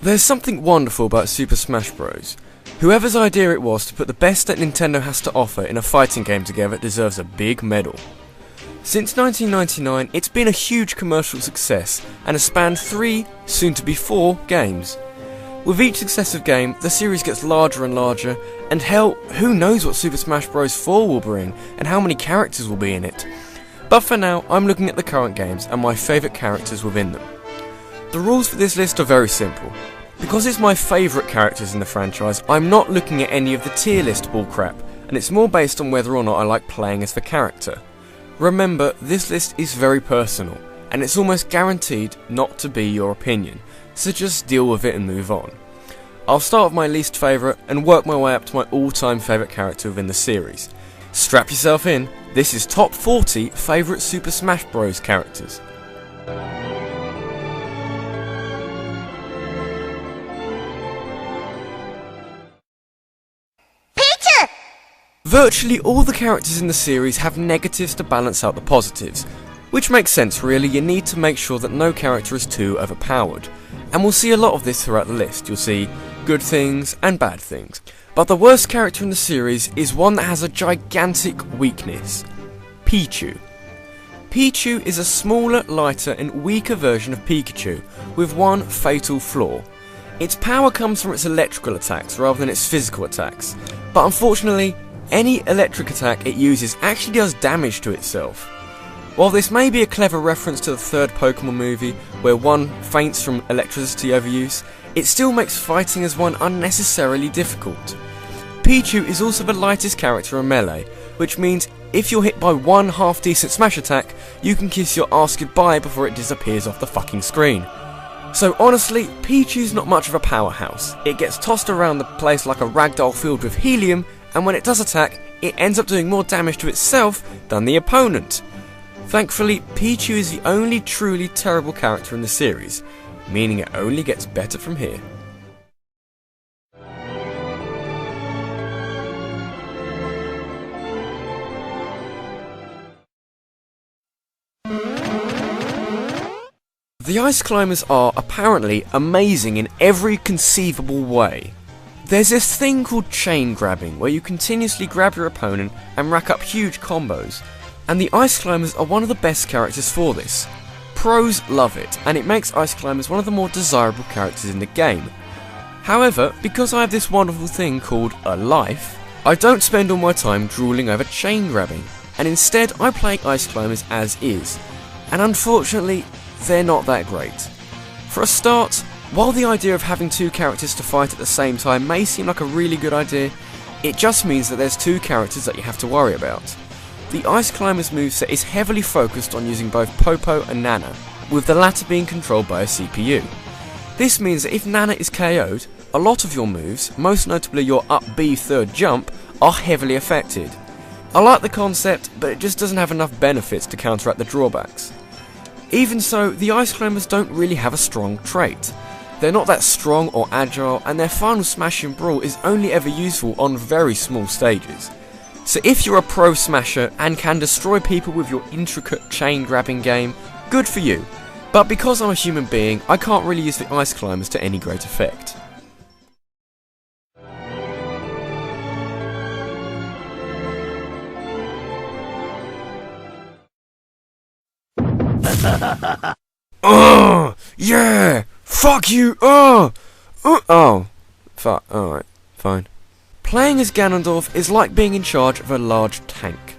There's something wonderful about Super Smash Bros. Whoever's idea it was to put the best that Nintendo has to offer in a fighting game together deserves a big medal. Since 1999, it's been a huge commercial success and has spanned 3, soon to be 4, games. With each successive game, the series gets larger and larger, and hell, who knows what Super Smash Bros. 4 will bring, and how many characters will be in it. But for now, I'm looking at the current games and my favourite characters within them. The rules for this list are very simple. Because it's my favourite characters in the franchise, I'm not looking at any of the tier list bullcrap, and it's more based on whether or not I like playing as the character. Remember, this list is very personal, and it's almost guaranteed not to be your opinion, so just deal with it and move on. I'll start with my least favourite and work my way up to my all-time favourite character within the series. Strap yourself in, this is top 40 favourite Super Smash Bros. Characters. Virtually all the characters in the series have negatives to balance out the positives, which makes sense really. You need to make sure that no character is too overpowered, and we'll see a lot of this throughout the list. You'll see good things and bad things, but the worst character in the series is one that has a gigantic weakness: Pichu. Pichu is a smaller, lighter and weaker version of Pikachu, with one fatal flaw. Its power comes from its electrical attacks rather than its physical attacks, but unfortunately, any electric attack it uses actually does damage to itself. While this may be a clever reference to the third Pokemon movie, where one faints from electricity overuse, it still makes fighting as one unnecessarily difficult. Pichu is also the lightest character in Melee, which means if you're hit by one half-decent smash attack, you can kiss your ass goodbye before it disappears off the fucking screen. So honestly, Pichu's not much of a powerhouse. It gets tossed around the place like a ragdoll filled with helium, and when it does attack, it ends up doing more damage to itself than the opponent. Thankfully, Pichu is the only truly terrible character in the series, meaning it only gets better from here. The Ice Climbers are, apparently, amazing in every conceivable way. There's this thing called chain grabbing, where you continuously grab your opponent and rack up huge combos, and the Ice Climbers are one of the best characters for this. Pros love it, and it makes Ice Climbers one of the more desirable characters in the game. However, because I have this wonderful thing called a life, I don't spend all my time drooling over chain grabbing, and instead I play Ice Climbers as is, and unfortunately, they're not that great. For a start, while the idea of having 2 characters to fight at the same time may seem like a really good idea, it just means that there's 2 characters that you have to worry about. The Ice Climbers moveset is heavily focused on using both Popo and Nana, with the latter being controlled by a CPU. This means that if Nana is KO'd, a lot of your moves, most notably your up B third jump, are heavily affected. I like the concept, but it just doesn't have enough benefits to counteract the drawbacks. Even so, the Ice Climbers don't really have a strong trait. They're not that strong or agile, and their final smash and brawl is only ever useful on very small stages. So if you're a pro smasher and can destroy people with your intricate chain grabbing game, good for you. But because I'm a human being, I can't really use the Ice Climbers to any great effect. Oh, yeah! Fuck you! Oh! Fuck. Alright, fine. Playing as Ganondorf is like being in charge of a large tank.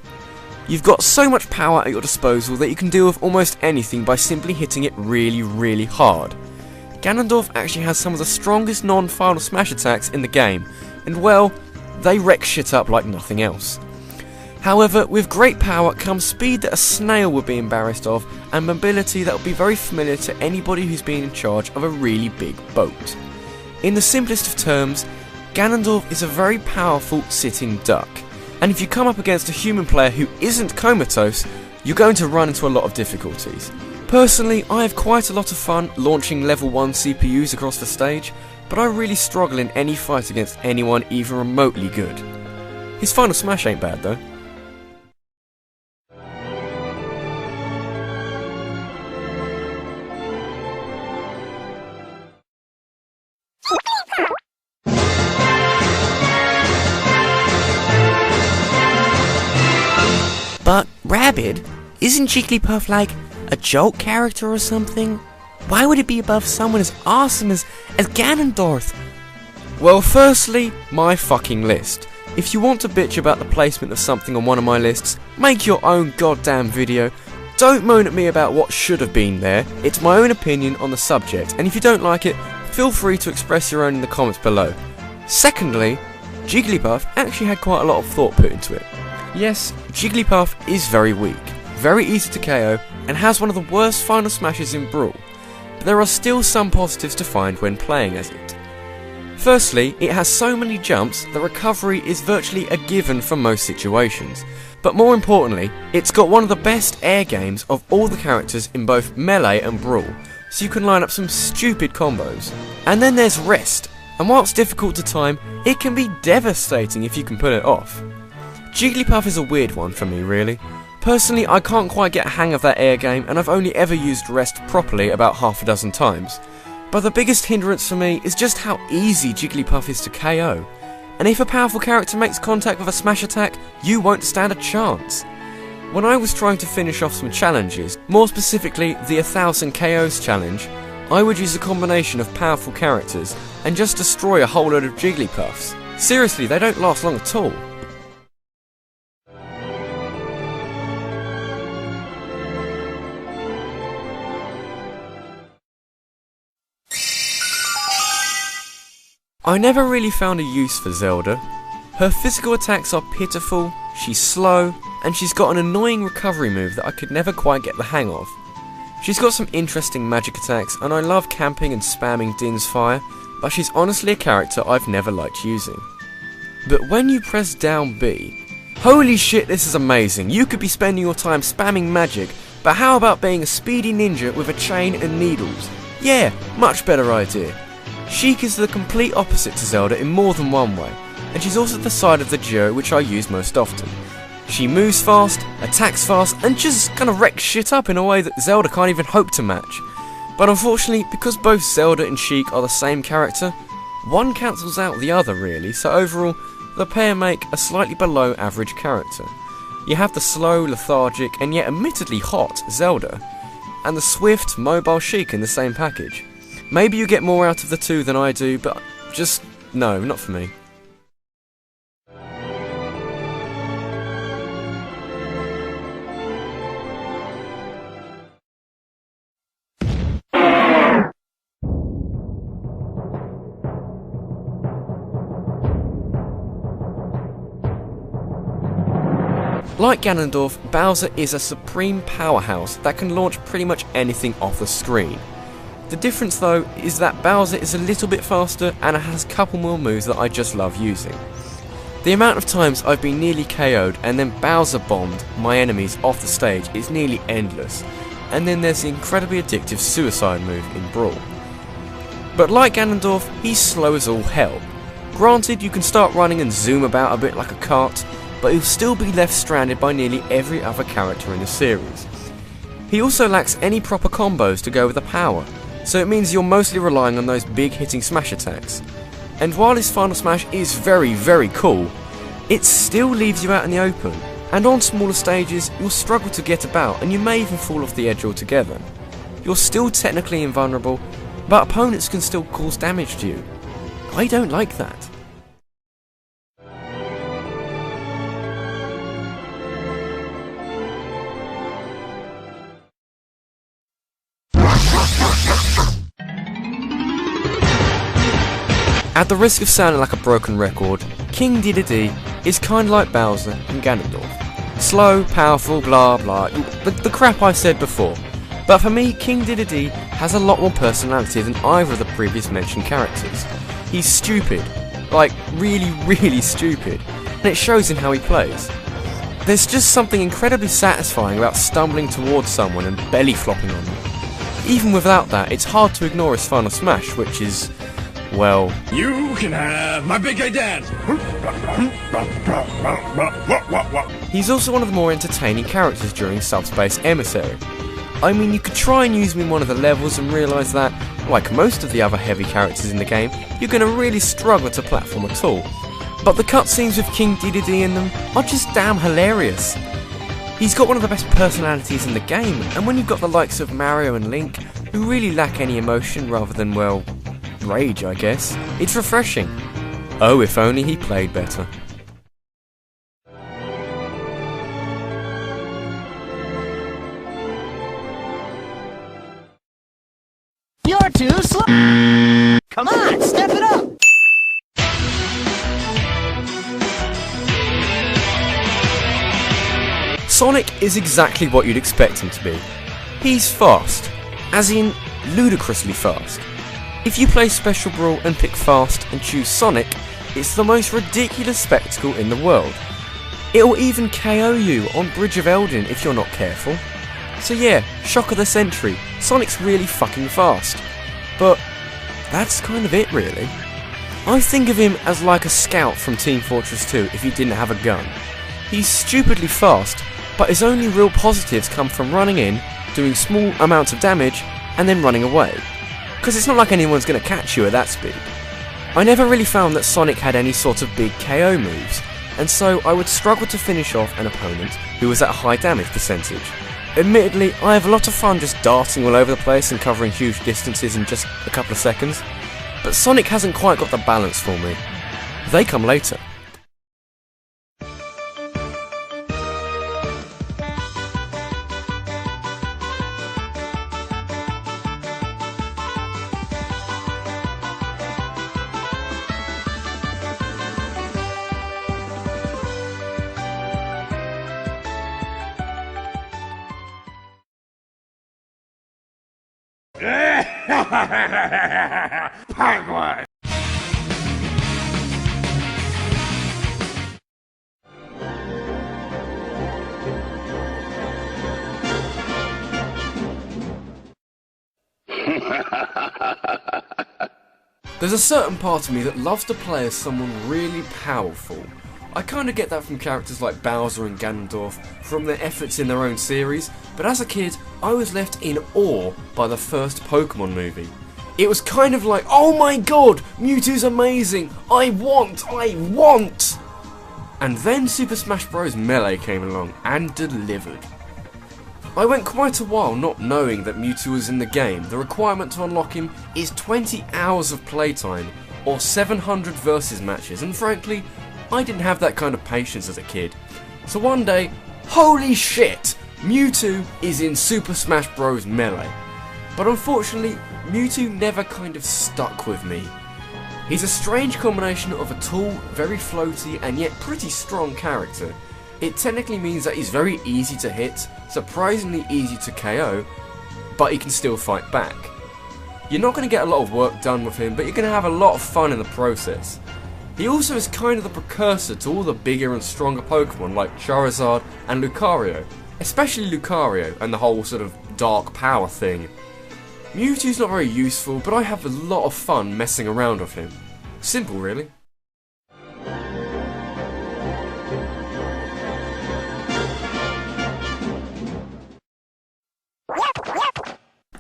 You've got so much power at your disposal that you can deal with almost anything by simply hitting it really, really hard. Ganondorf actually has some of the strongest non-final smash attacks in the game, and well, they wreck shit up like nothing else. However, with great power comes speed that a snail would be embarrassed of, and mobility that will be very familiar to anybody who's been in charge of a really big boat. In the simplest of terms, Ganondorf is a very powerful sitting duck, and if you come up against a human player who isn't comatose, you're going to run into a lot of difficulties. Personally, I have quite a lot of fun launching level 1 CPUs across the stage, but I really struggle in any fight against anyone even remotely good. His final smash ain't bad though. Rabbid? Isn't Jigglypuff like a joke character or something? Why would it be above someone as awesome as Ganondorf? Well, firstly, my fucking list. If you want to bitch about the placement of something on one of my lists, make your own goddamn video. Don't moan at me about what should have been there. It's my own opinion on the subject, and if you don't like it, feel free to express your own in the comments below. Secondly, Jigglypuff actually had quite a lot of thought put into it. Yes, Jigglypuff is very weak, very easy to KO, and has one of the worst final smashes in Brawl. But there are still some positives to find when playing as it. Firstly, it has so many jumps that recovery is virtually a given for most situations. But more importantly, it's got one of the best air games of all the characters in both Melee and Brawl, so you can line up some stupid combos. And then there's Rest, and whilst difficult to time, it can be devastating if you can pull it off. Jigglypuff is a weird one for me really. Personally, I can't quite get a hang of that air game, and I've only ever used Rest properly about half a dozen times. But the biggest hindrance for me is just how easy Jigglypuff is to KO. And if a powerful character makes contact with a smash attack, you won't stand a chance. When I was trying to finish off some challenges, more specifically the 1000 KOs challenge, I would use a combination of powerful characters and just destroy a whole load of Jigglypuffs. Seriously, they don't last long at all. I never really found a use for Zelda. Her physical attacks are pitiful, she's slow, and she's got an annoying recovery move that I could never quite get the hang of. She's got some interesting magic attacks, and I love camping and spamming Din's fire, but she's honestly a character I've never liked using. But when you press down B, holy shit, this is amazing. You could be spending your time spamming magic, but how about being a speedy ninja with a chain and needles? Yeah, much better idea. Sheik is the complete opposite to Zelda in more than one way, and she's also the side of the duo which I use most often. She moves fast, attacks fast, and just kinda wrecks shit up in a way that Zelda can't even hope to match. But unfortunately, because both Zelda and Sheik are the same character, one cancels out the other really, so overall, the pair make a slightly below average character. You have the slow, lethargic, and yet admittedly hot Zelda, and the swift, mobile Sheik in the same package. Maybe you get more out of the two than I do, but just, no, not for me. Like Ganondorf, Bowser is a supreme powerhouse that can launch pretty much anything off the screen. The difference though is that Bowser is a little bit faster and has a couple more moves that I just love using. The amount of times I've been nearly KO'd and then Bowser bombed my enemies off the stage is nearly endless, and then there's the incredibly addictive suicide move in Brawl. But like Ganondorf, he's slow as all hell. Granted, you can start running and zoom about a bit like a cart, but he'll still be left stranded by nearly every other character in the series. He also lacks any proper combos to go with the power, so it means you're mostly relying on those big hitting smash attacks. And while his final smash is very, very cool, it still leaves you out in the open, and on smaller stages you'll struggle to get about and you may even fall off the edge altogether. You're still technically invulnerable, but opponents can still cause damage to you. I don't like that. At the risk of sounding like a broken record, King Dedede is kinda like Bowser and Ganondorf. Slow, powerful, blah blah, the crap I said before. But for me, King Dedede has a lot more personality than either of the previous mentioned characters. He's stupid, like really, really stupid, and it shows in how he plays. There's just something incredibly satisfying about stumbling towards someone and belly flopping on them. Even without that, it's hard to ignore his final smash, which is, well, you can have my big gay dance. He's also one of the more entertaining characters during Subspace Emissary. I mean, you could try and use him in one of the levels and realise that, like most of the other heavy characters in the game, you're going to really struggle to platform at all. But the cutscenes with King Dedede in them are just damn hilarious. He's got one of the best personalities in the game, and when you've got the likes of Mario and Link, who really lack any emotion rather than, well, rage I guess, it's refreshing. Oh, if only he played better. You're too slow! Come on, step it up! Sonic is exactly what you'd expect him to be. He's fast, as in ludicrously fast. If you play Special Brawl and pick fast and choose Sonic, it's the most ridiculous spectacle in the world. It'll even KO you on Bridge of Eldin if you're not careful. So yeah, shock of the century, Sonic's really fucking fast. But that's kind of it really. I think of him as like a scout from Team Fortress 2 if he didn't have a gun. He's stupidly fast, but his only real positives come from running in, doing small amounts of damage, and then running away. Because it's not like anyone's going to catch you at that speed. I never really found that Sonic had any sort of big KO moves, and so I would struggle to finish off an opponent who was at a high damage percentage. Admittedly, I have a lot of fun just darting all over the place and covering huge distances in just a couple of seconds, but Sonic hasn't quite got the balance for me. They come later. Penguin! There's a certain part of me that loves to play as someone really powerful. I kinda get that from characters like Bowser and Ganondorf, from their efforts in their own series, but as a kid, I was left in awe by the first Pokemon movie. It was kind of like, oh my god, Mewtwo's amazing, I want! And then Super Smash Bros. Melee came along and delivered. I went quite a while not knowing that Mewtwo was in the game. The requirement to unlock him is 20 hours of playtime, or 700 versus matches, and frankly, I didn't have that kind of patience as a kid. So one day, holy shit, Mewtwo is in Super Smash Bros. Melee. But unfortunately, Mewtwo never kind of stuck with me. He's a strange combination of a tall, very floaty, and yet pretty strong character. It technically means that he's very easy to hit, surprisingly easy to KO, but he can still fight back. You're not going to get a lot of work done with him, but you're going to have a lot of fun in the process. He also is kind of the precursor to all the bigger and stronger Pokemon like Charizard and Lucario, especially Lucario and the whole sort of dark power thing. Mewtwo's not very useful, but I have a lot of fun messing around with him. Simple really.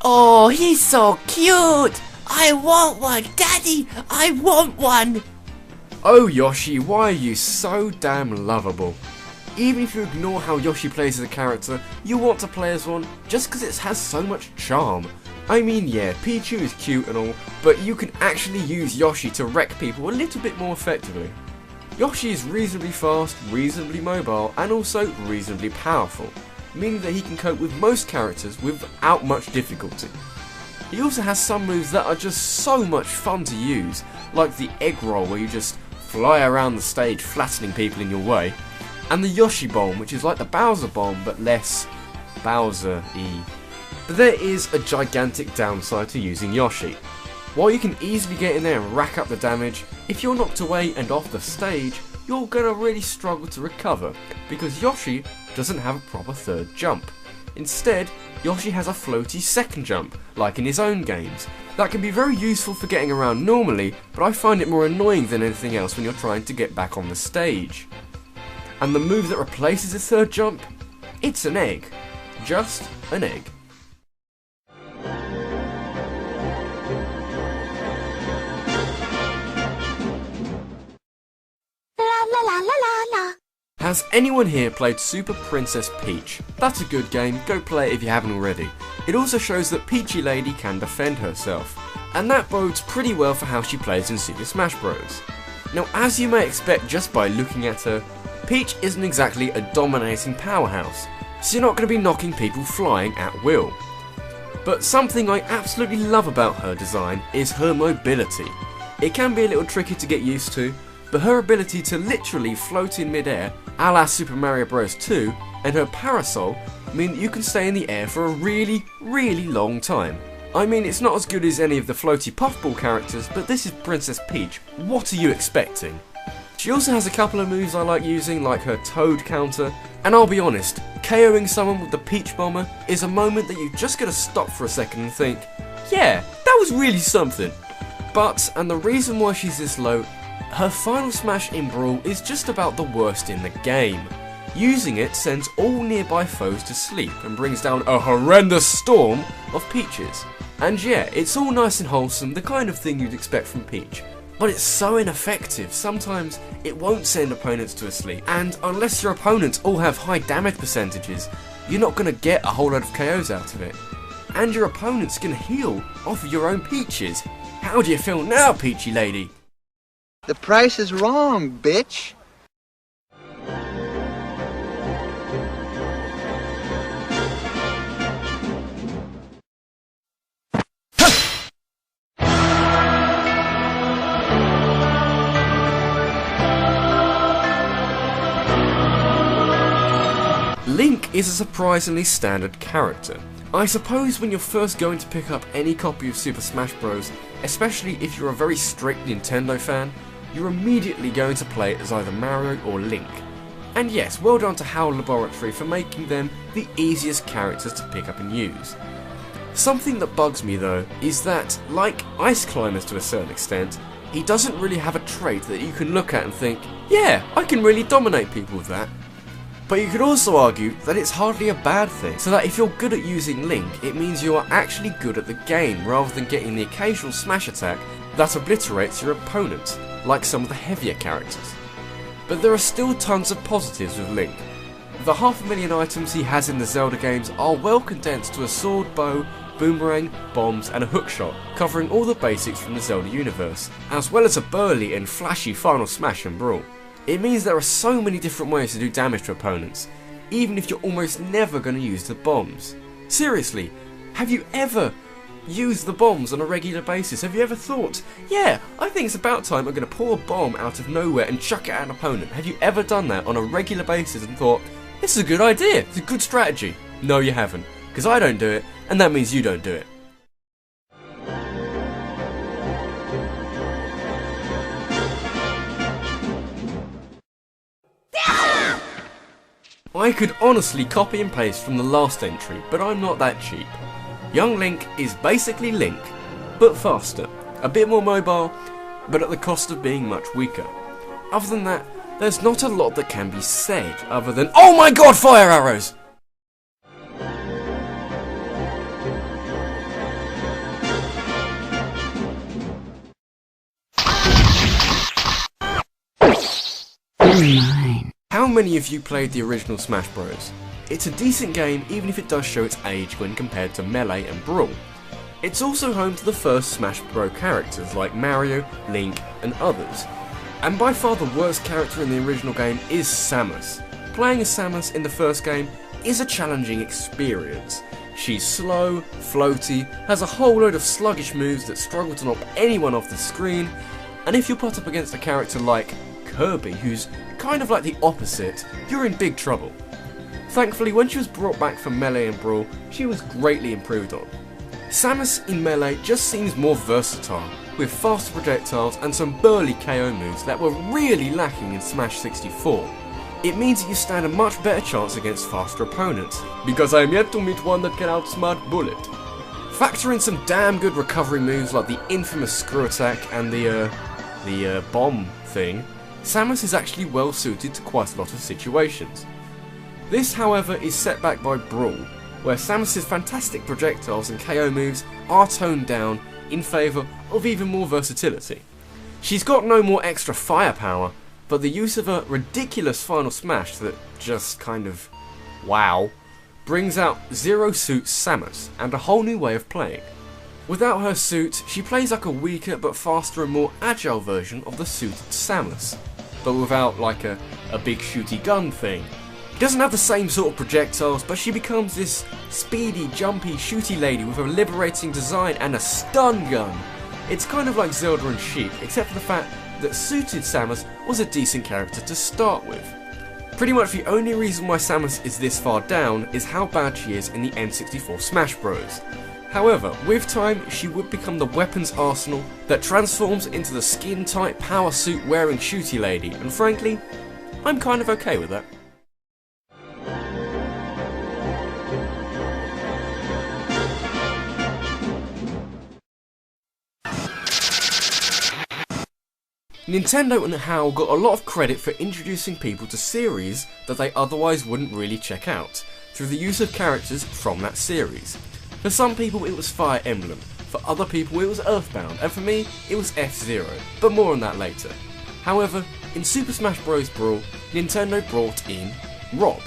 Oh, he's so cute! I want one, Daddy! I want one! Oh Yoshi, why are you so damn lovable? Even if you ignore how Yoshi plays as a character, you want to play as one just because it has so much charm. I mean, yeah, Pichu is cute and all, but you can actually use Yoshi to wreck people a little bit more effectively. Yoshi is reasonably fast, reasonably mobile, and also reasonably powerful, meaning that he can cope with most characters without much difficulty. He also has some moves that are just so much fun to use, like the egg roll where you just fly around the stage flattening people in your way, and the Yoshi bomb, which is like the Bowser bomb but less Bowser-y. But there is a gigantic downside to using Yoshi. While you can easily get in there and rack up the damage, if you're knocked away and off the stage, you're gonna really struggle to recover, because Yoshi doesn't have a proper third jump. Instead, Yoshi has a floaty second jump, like in his own games. That can be very useful for getting around normally, but I find it more annoying than anything else when you're trying to get back on the stage. And the move that replaces his third jump? It's an egg. Just an egg. Has anyone here played Super Princess Peach? That's a good game, go play it if you haven't already. It also shows that Peachy Lady can defend herself, and that bodes pretty well for how she plays in Super Smash Bros. Now, as you may expect just by looking at her, Peach isn't exactly a dominating powerhouse, so you're not going to be knocking people flying at will. But something I absolutely love about her design is her mobility. It can be a little tricky to get used to, but her ability to literally float in midair, a la Super Mario Bros. 2, and her parasol mean that you can stay in the air for a really, really long time. I mean, it's not as good as any of the floaty puffball characters, but this is Princess Peach. What are you expecting? She also has a couple of moves I like using, like her Toad counter, and I'll be honest, KOing someone with the Peach Bomber is a moment that you just gotta stop for a second and think, yeah, that was really something. But, and the reason why she's this low, her final smash in Brawl is just about the worst in the game. Using it sends all nearby foes to sleep and brings down a horrendous storm of Peaches. And yeah, it's all nice and wholesome, the kind of thing you'd expect from Peach. But it's so ineffective, sometimes it won't send opponents to sleep, and unless your opponents all have high damage percentages, you're not going to get a whole load of KOs out of it. And your opponents can heal off of your own Peaches. How do you feel now, Peachy Lady? The price is wrong, bitch. Link is a surprisingly standard character. I suppose when you're first going to pick up any copy of Super Smash Bros, especially if you're a very strict Nintendo fan, you're immediately going to play it as either Mario or Link. And yes, well done to HAL Laboratory for making them the easiest characters to pick up and use. Something that bugs me though is that, like Ice Climbers to a certain extent, he doesn't really have a trait that you can look at and think, yeah, I can really dominate people with that. But you could also argue that it's hardly a bad thing, so that if you're good at using Link, it means you are actually good at the game rather than getting the occasional smash attack that obliterates your opponent, like some of the heavier characters. But there are still tons of positives with Link. The 500,000 items he has in the Zelda games are well condensed to a sword, bow, boomerang, bombs and a hookshot, covering all the basics from the Zelda universe, as well as a burly and flashy final smash and brawl. It means there are so many different ways to do damage to opponents, even if you're almost never going to use the bombs. Seriously, have you ever used the bombs on a regular basis? Have you ever thought, yeah, I think it's about time I'm going to pull a bomb out of nowhere and chuck it at an opponent? Have you ever done that on a regular basis and thought, this is a good idea, it's a good strategy? No, you haven't, because I don't do it, and that means you don't do it. I could honestly copy and paste from the last entry, but I'm not that cheap. Young Link is basically Link, but faster, a bit more mobile, but at the cost of being much weaker. Other than that, there's not a lot that can be said other than, oh my god, fire arrows! How many of you played the original Smash Bros? It's a decent game even if it does show its age when compared to Melee and Brawl. It's also home to the first Smash Bros characters like Mario, Link and others. And by far the worst character in the original game is Samus. Playing as Samus in the first game is a challenging experience. She's slow, floaty, has a whole load of sluggish moves that struggle to knock anyone off the screen, and if you put up against a character like Kirby, who's kind of like the opposite, you're in big trouble. Thankfully, when she was brought back from Melee and Brawl, she was greatly improved on. Samus in Melee just seems more versatile, with faster projectiles and some burly KO moves that were really lacking in Smash 64. It means that you stand a much better chance against faster opponents, because I am yet to meet one that can outsmart Bullet. Factor in some damn good recovery moves like the infamous screw attack and the bomb thing, Samus is actually well suited to quite a lot of situations. This, however, is set back by Brawl, where Samus's fantastic projectiles and KO moves are toned down in favour of even more versatility. She's got no more extra firepower, but the use of a ridiculous final smash that just kind of wow brings out Zero Suit's Samus and a whole new way of playing. Without her suit, she plays like a weaker but faster and more agile version of the suited Samus, but without like a big shooty gun thing. She doesn't have the same sort of projectiles, but she becomes this speedy, jumpy, shooty lady with a liberating design and a stun gun. It's kind of like Zelda and Sheep, except for the fact that suited Samus was a decent character to start with. Pretty much the only reason why Samus is this far down is how bad she is in the N64 Smash Bros. However, with time, she would become the weapons arsenal that transforms into the skin-tight power suit wearing shooty lady, and frankly, I'm kind of okay with that. Nintendo and HAL got a lot of credit for introducing people to series that they otherwise wouldn't really check out, through the use of characters from that series. For some people it was Fire Emblem, for other people it was Earthbound, and for me it was F-Zero, but more on that later. However, in Super Smash Bros. Brawl, Nintendo brought in Rob.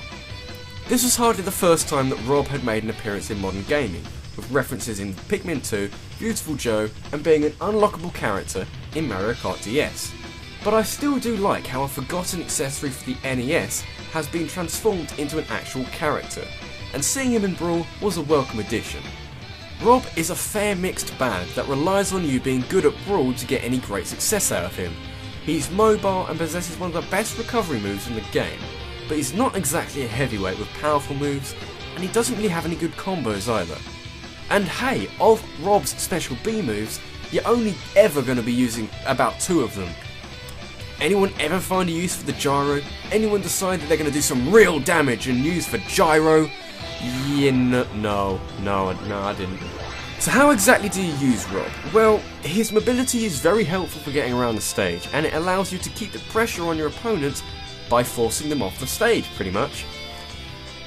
This was hardly the first time that Rob had made an appearance in modern gaming, with references in Pikmin 2, Beautiful Joe, and being an unlockable character in Mario Kart DS. But I still do like how a forgotten accessory for the NES has been transformed into an actual character, and seeing him in Brawl was a welcome addition. Rob is a fair mixed bag that relies on you being good at Brawl to get any great success out of him. He's mobile and possesses one of the best recovery moves in the game, but he's not exactly a heavyweight with powerful moves, and he doesn't really have any good combos either. And hey, of Rob's special B moves, you're only ever going to be using about 2 of them. Anyone ever find a use for the gyro? Anyone decide that they're going to do some real damage and use for gyro? Yeah, no, I didn't. So how exactly do you use Rob? Well, his mobility is very helpful for getting around the stage, and it allows you to keep the pressure on your opponents by forcing them off the stage, pretty much.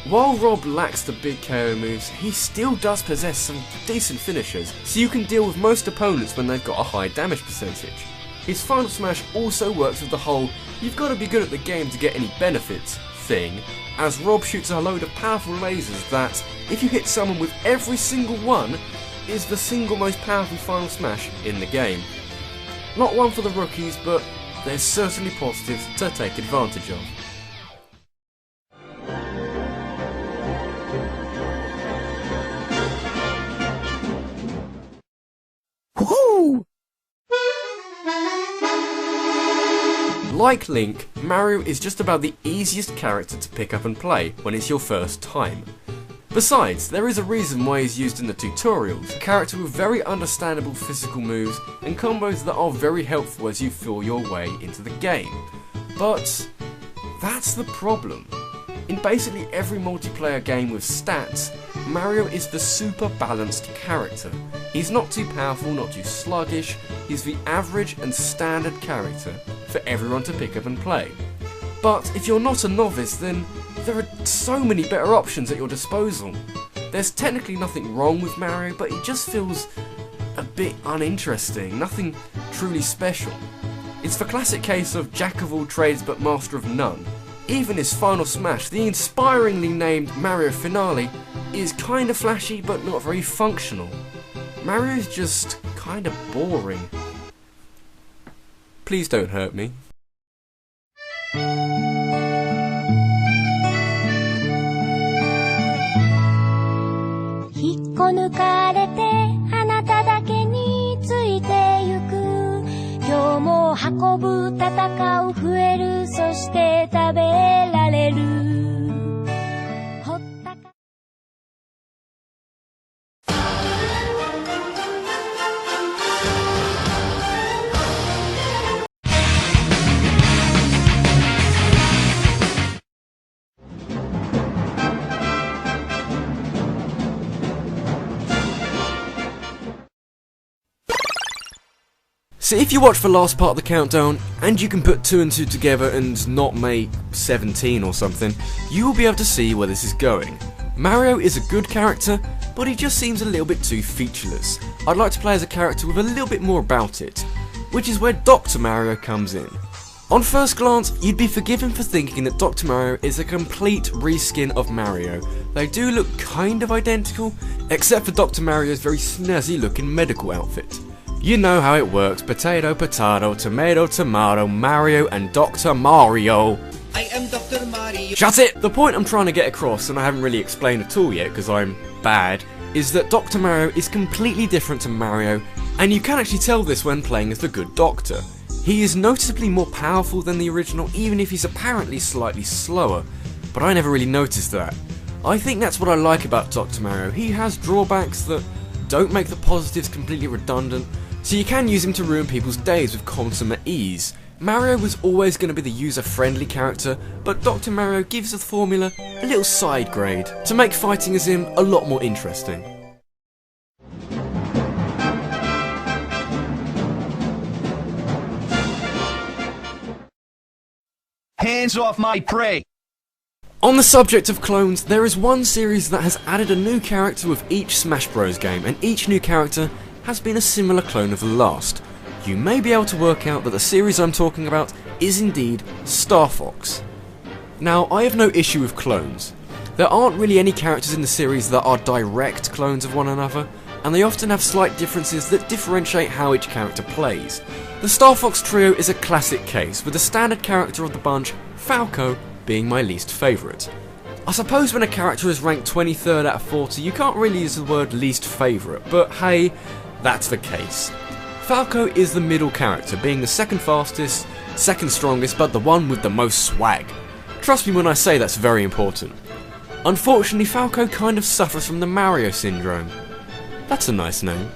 While Rob lacks the big KO moves, he still does possess some decent finishers, so you can deal with most opponents when they've got a high damage percentage. His final smash also works with the whole "you've got to be good at the game to get any benefits" thing, as Rob shoots a load of powerful lasers that, if you hit someone with every single one, is the single most powerful final smash in the game. Not one for the rookies, but there's certainly positives to take advantage of. Woohoo! Like Link, Mario is just about the easiest character to pick up and play when it's your first time. Besides, there is a reason why he's used in the tutorials, a character with very understandable physical moves and combos that are very helpful as you feel your way into the game. But that's the problem. In basically every multiplayer game with stats, Mario is the super balanced character. He's not too powerful, not too sluggish, he's the average and standard character for everyone to pick up and play. But if you're not a novice, then there are so many better options at your disposal. There's technically nothing wrong with Mario, but he just feels a bit uninteresting, nothing truly special. It's the classic case of jack of all trades but master of none. Even his final smash, the inspiringly named Mario Finale, is kinda flashy but not very functional. Mario's just kinda boring. Please don't hurt me. So if you watch the last part of the countdown, and you can put 2 and 2 together and not make 17 or something, you will be able to see where this is going. Mario is a good character, but he just seems a little bit too featureless. I'd like to play as a character with a little bit more about it, which is where Dr. Mario comes in. On first glance, you'd be forgiven for thinking that Dr. Mario is a complete reskin of Mario. They do look kind of identical, except for Dr. Mario's very snazzy looking medical outfit. You know how it works: potato, potato, tomato, tomato, Mario and Dr. Mario. I am Dr. Mario. Shut it! The point I'm trying to get across, and I haven't really explained at all yet because I'm bad, is that Dr. Mario is completely different to Mario, and you can actually tell this when playing as the good Doctor. He is noticeably more powerful than the original, even if he's apparently slightly slower, but I never really noticed that. I think that's what I like about Dr. Mario. He has drawbacks that don't make the positives completely redundant, so you can use him to ruin people's days with consummate ease. Mario was always going to be the user-friendly character, but Dr. Mario gives the formula a little side grade to make fighting as him a lot more interesting. Hands off my prey! On the subject of clones, there is one series that has added a new character with each Smash Bros game, and each new character has been a similar clone of the last. You may be able to work out that the series I'm talking about is indeed Star Fox. Now, I have no issue with clones. There aren't really any characters in the series that are direct clones of one another, and they often have slight differences that differentiate how each character plays. The Star Fox trio is a classic case, with the standard character of the bunch, Falco, being my least favourite. I suppose when a character is ranked 23rd out of 40, you can't really use the word least favourite, but hey, that's the case. Falco is the middle character, being the second fastest, second strongest, but the one with the most swag. Trust me when I say that's very important. Unfortunately, Falco kind of suffers from the Mario syndrome. That's a nice name.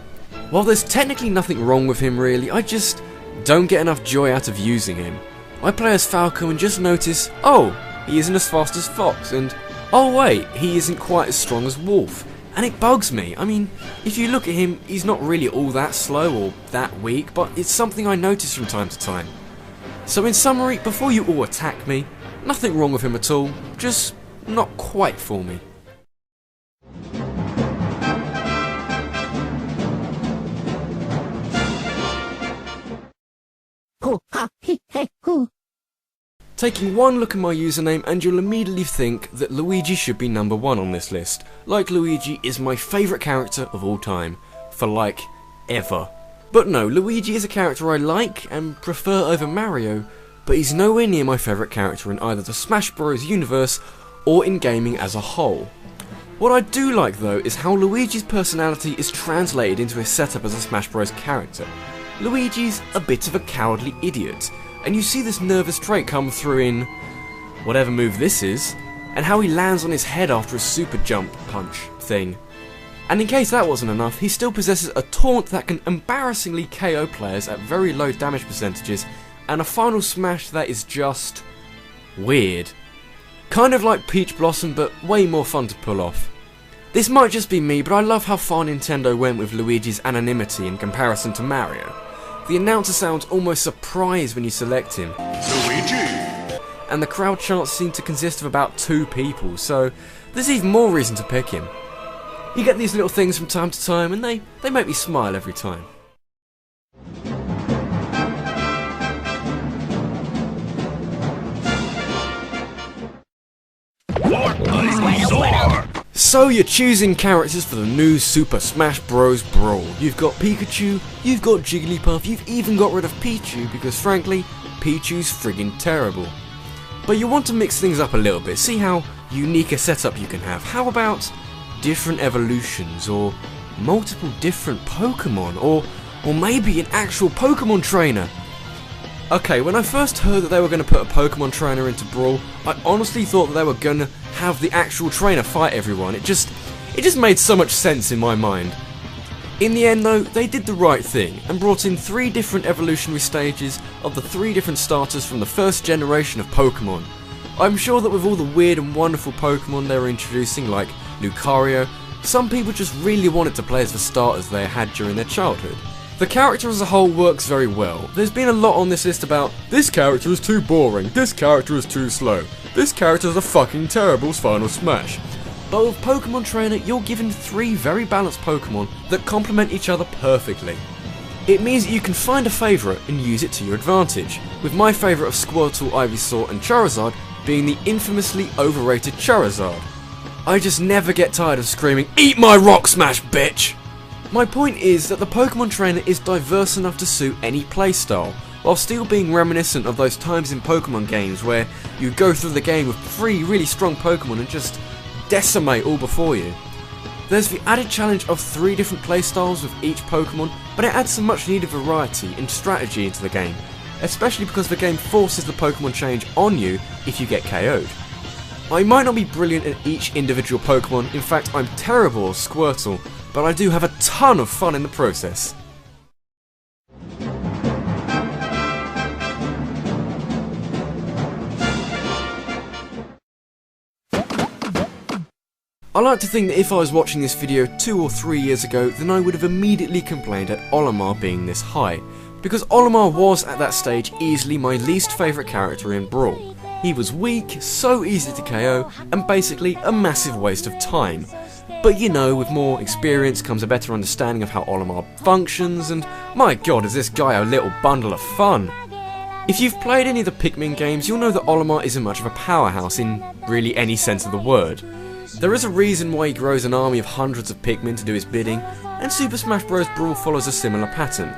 While there's technically nothing wrong with him really, I just don't get enough joy out of using him. I play as Falco and just notice, oh, he isn't as fast as Fox, and oh wait, he isn't quite as strong as Wolf. And it bugs me. I mean, if you look at him, he's not really all that slow or that weak, but it's something I notice from time to time. So in summary, before you all attack me, nothing wrong with him at all, just not quite for me. Taking one look at my username and you'll immediately think that Luigi should be number 1 on this list. Like Luigi is my favourite character of all time. For like, ever. But no, Luigi is a character I like and prefer over Mario, but he's nowhere near my favourite character in either the Smash Bros universe or in gaming as a whole. What I do like though is how Luigi's personality is translated into his setup as a Smash Bros character. Luigi's a bit of a cowardly idiot, and you see this nervous trait come through in whatever move this is, and how he lands on his head after a super jump punch thing. And in case that wasn't enough, he still possesses a taunt that can embarrassingly KO players at very low damage percentages, and a final smash that is just weird. Kind of like Peach Blossom, but way more fun to pull off. This might just be me, but I love how far Nintendo went with Luigi's anonymity in comparison to Mario. The announcer sounds almost surprised when you select him. Luigi! And the crowd chants seem to consist of about 2 people, so there's even more reason to pick him. You get these little things from time to time, and they make me smile every time. So you're choosing characters for the new Super Smash Bros. Brawl. You've got Pikachu, you've got Jigglypuff, you've even got rid of Pichu because frankly, Pichu's friggin' terrible. But you want to mix things up a little bit, see how unique a setup you can have. How about different evolutions, or multiple different Pokemon, or maybe an actual Pokemon trainer? Okay, when I first heard that they were going to put a Pokemon trainer into Brawl, I honestly thought that they were going to have the actual trainer fight everyone. It just made so much sense in my mind. In the end though, they did the right thing, and brought in 3 different evolutionary stages of the 3 different starters from the first generation of Pokemon. I'm sure that with all the weird and wonderful Pokemon they were introducing, like Lucario, some people just really wanted to play as the starters they had during their childhood. The character as a whole works very well. There's been a lot on this list about, this character is too boring, this character is too slow, this character is a fucking terrible final smash. But with Pokemon Trainer, you're given 3 very balanced Pokemon that complement each other perfectly. It means that you can find a favourite and use it to your advantage, with my favourite of Squirtle, Ivysaur and Charizard being the infamously overrated Charizard. I just never get tired of screaming, "Eat my rock smash, bitch!" My point is that the Pokemon Trainer is diverse enough to suit any playstyle, while still being reminiscent of those times in Pokemon games where you go through the game with 3 really strong Pokemon and just decimate all before you. There's the added challenge of 3 different playstyles with each Pokemon, but it adds some much needed variety and strategy into the game, especially because the game forces the Pokemon change on you if you get KO'd. I might not be brilliant at each individual Pokemon, in fact I'm terrible at Squirtle, but I do have a ton of fun in the process. I like to think that if I was watching this video 2 or 3 years ago, then I would have immediately complained at Olimar being this high, because Olimar was at that stage easily my least favourite character in Brawl. He was weak, so easy to KO, and basically a massive waste of time. But you know, with more experience comes a better understanding of how Olimar functions, and my god is this guy a little bundle of fun. If you've played any of the Pikmin games, you'll know that Olimar isn't much of a powerhouse in really any sense of the word. There is a reason why he grows an army of hundreds of Pikmin to do his bidding, and Super Smash Bros. Brawl follows a similar pattern.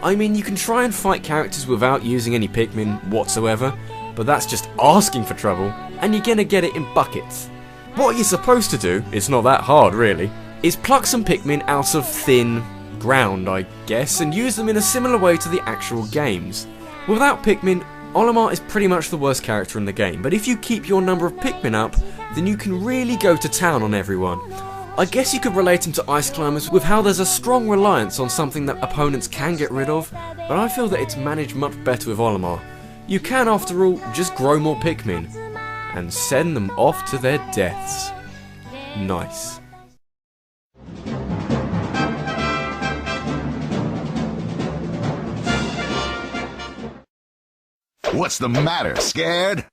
I mean, you can try and fight characters without using any Pikmin whatsoever, but that's just asking for trouble, and you're gonna get it in buckets. What you're supposed to do, it's not that hard really, is pluck some Pikmin out of thin ground, I guess, and use them in a similar way to the actual games. Without Pikmin, Olimar is pretty much the worst character in the game, but if you keep your number of Pikmin up, then you can really go to town on everyone. I guess you could relate him to Ice Climbers with how there's a strong reliance on something that opponents can get rid of, but I feel that it's managed much better with Olimar. You can, after all, just grow more Pikmin, and send them off to their deaths. Nice. What's the matter, scared?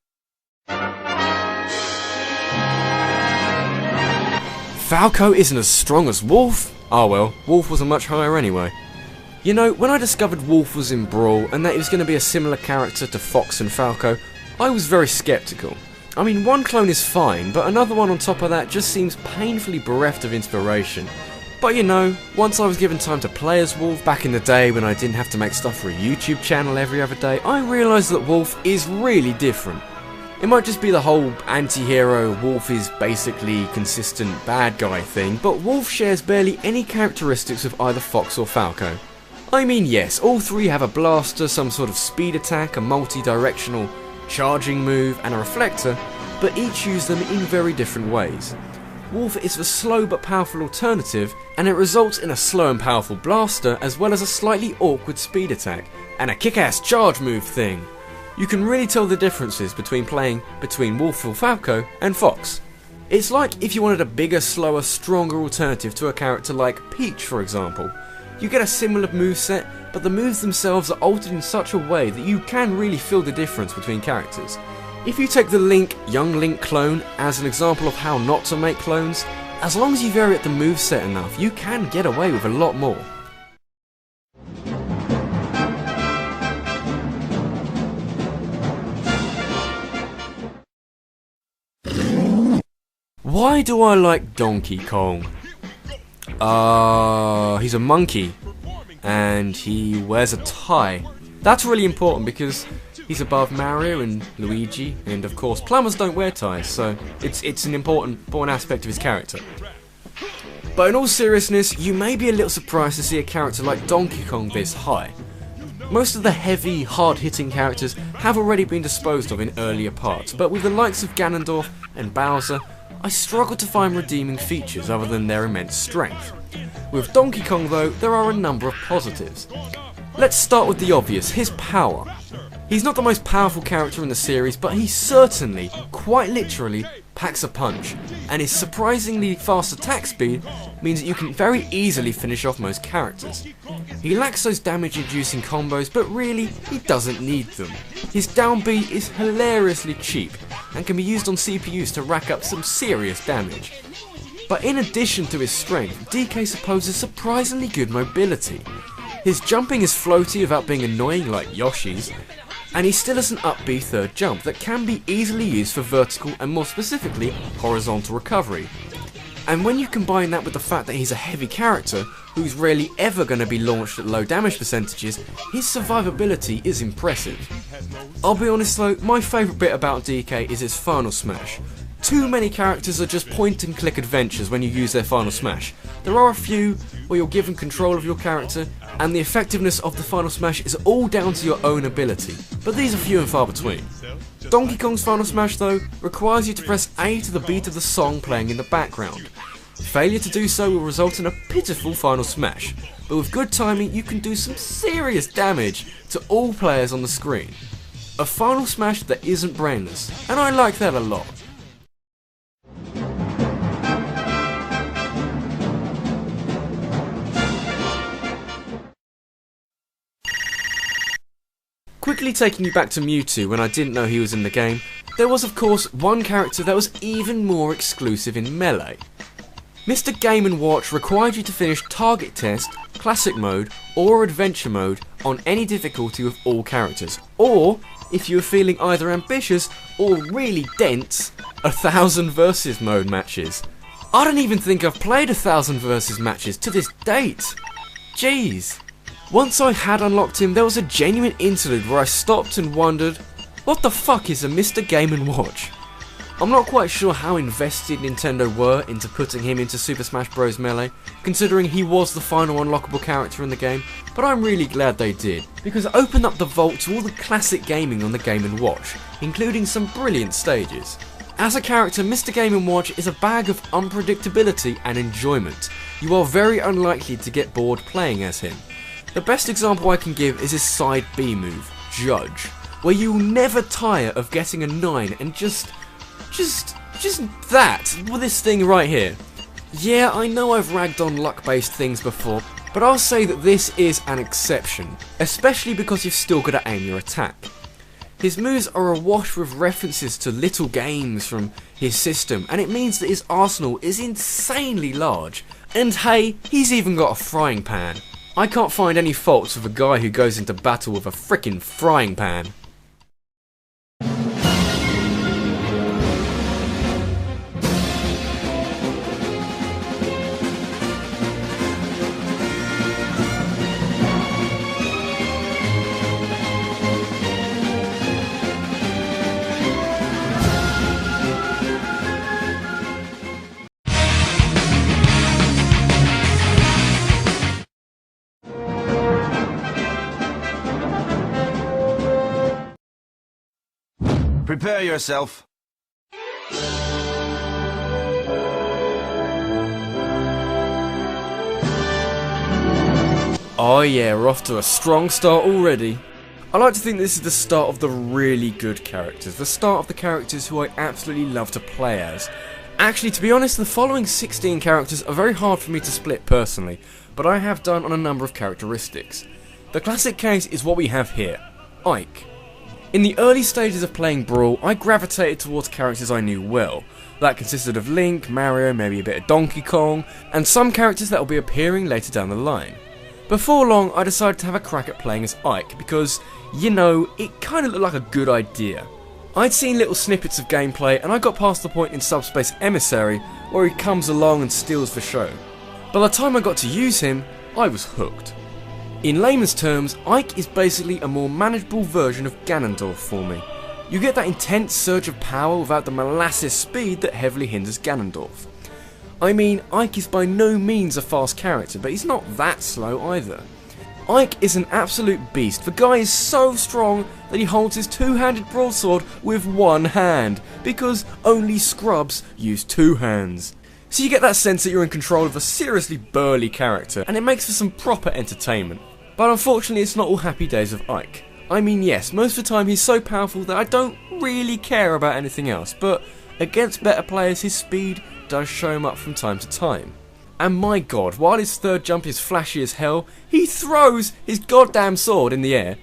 Falco isn't as strong as Wolf? Oh well, Wolf wasn't much higher anyway. You know, when I discovered Wolf was in Brawl and that he was going to be a similar character to Fox and Falco, I was very sceptical. I mean, one clone is fine, but another one on top of that just seems painfully bereft of inspiration. But you know, once I was given time to play as Wolf back in the day when I didn't have to make stuff for a YouTube channel every other day, I realised that Wolf is really different. It might just be the whole anti-hero, Wolf is basically consistent bad guy thing, but Wolf shares barely any characteristics of either Fox or Falco. I mean, yes, all 3 have a blaster, some sort of speed attack, a multi-directional charging move, and a reflector, but each use them in very different ways. Wolf is the slow but powerful alternative, and it results in a slow and powerful blaster as well as a slightly awkward speed attack, and a kick-ass charge move thing. You can really tell the differences between playing between Wolf or Falco and Fox. It's like if you wanted a bigger, slower, stronger alternative to a character like Peach, for example. You get a similar moveset, but the moves themselves are altered in such a way that you can really feel the difference between characters. If you take the Young Link clone as an example of how not to make clones, as long as you vary at the moveset enough, you can get away with a lot more. Why do I like Donkey Kong? He's a monkey, and he wears a tie. That's really important because he's above Mario and Luigi, and of course plumbers don't wear ties, so it's an important aspect of his character. But in all seriousness, you may be a little surprised to see a character like Donkey Kong this high. Most of the heavy, hard-hitting characters have already been disposed of in earlier parts, but with the likes of Ganondorf and Bowser, I struggle to find redeeming features other than their immense strength. With Donkey Kong though, there are a number of positives. Let's start with the obvious, his power. He's not the most powerful character in the series, but he certainly, quite literally, packs a punch, and his surprisingly fast attack speed means that you can very easily finish off most characters. He lacks those damage-inducing combos, but really, he doesn't need them. His down B is hilariously cheap, and can be used on CPUs to rack up some serious damage. But in addition to his strength, DK supposes surprisingly good mobility. His jumping is floaty without being annoying like Yoshi's, and he still has an up B third jump that can be easily used for vertical and more specifically horizontal recovery. And when you combine that with the fact that he's a heavy character who's rarely ever going to be launched at low damage percentages, his survivability is impressive. I'll be honest though, my favourite bit about DK is his final smash. Too many characters are just point and click adventures when you use their final smash. There are a few where you're given control of your character and the effectiveness of the final smash is all down to your own ability, but these are few and far between. Donkey Kong's final smash though requires you to press A to the beat of the song playing in the background. Failure to do so will result in a pitiful final smash, but with good timing you can do some serious damage to all players on the screen. A final smash that isn't brainless, and I like that a lot. Quickly taking you back to Mewtwo when I didn't know he was in the game, there was of course one character that was even more exclusive in Melee. Mr. Game & Watch required you to finish Target Test, Classic Mode or Adventure Mode on any difficulty with all characters, or, if you were feeling either ambitious or really dense, 1,000 versus mode matches. I don't even think I've played 1,000 versus matches to this date. Jeez. Once I had unlocked him, there was a genuine interlude where I stopped and wondered, what the fuck is a Mr. Game & Watch? I'm not quite sure how invested Nintendo were into putting him into Super Smash Bros. Melee, considering he was the final unlockable character in the game, but I'm really glad they did, because it opened up the vault to all the classic gaming on the Game & Watch, including some brilliant stages. As a character, Mr. Game & Watch is a bag of unpredictability and enjoyment. You are very unlikely to get bored playing as him. The best example I can give is his side B move, Judge, where you'll never tire of getting a 9 and just that, with this thing right here. Yeah, I know I've ragged on luck-based things before, but I'll say that this is an exception, especially because you've still got to aim your attack. His moves are awash with references to little games from his system, and it means that his arsenal is insanely large, and hey, he's even got a frying pan. I can't find any faults with a guy who goes into battle with a frickin' frying pan. Prepare yourself. Oh yeah, we're off to a strong start already. I like to think this is the start of the really good characters, the start of the characters who I absolutely love to play as. Actually, to be honest, the following 16 characters are very hard for me to split personally, but I have done on a number of characteristics. The classic case is what we have here, Ike. In the early stages of playing Brawl, I gravitated towards characters I knew well. That consisted of Link, Mario, maybe a bit of Donkey Kong, and some characters that will be appearing later down the line. Before long, I decided to have a crack at playing as Ike because, you know, it kinda looked like a good idea. I'd seen little snippets of gameplay and I got past the point in Subspace Emissary where he comes along and steals for show. By the time I got to use him, I was hooked. In layman's terms, Ike is basically a more manageable version of Ganondorf for me. You get that intense surge of power without the molasses speed that heavily hinders Ganondorf. I mean, Ike is by no means a fast character, but he's not that slow either. Ike is an absolute beast. The guy is so strong that he holds his two-handed broadsword with one hand, because only scrubs use two hands. So you get that sense that you're in control of a seriously burly character, and it makes for some proper entertainment. But unfortunately it's not all happy days of Ike. I mean yes, most of the time he's so powerful that I don't really care about anything else, but against better players his speed does show him up from time to time. And my god, while his third jump is flashy as hell, he throws his goddamn sword in the air.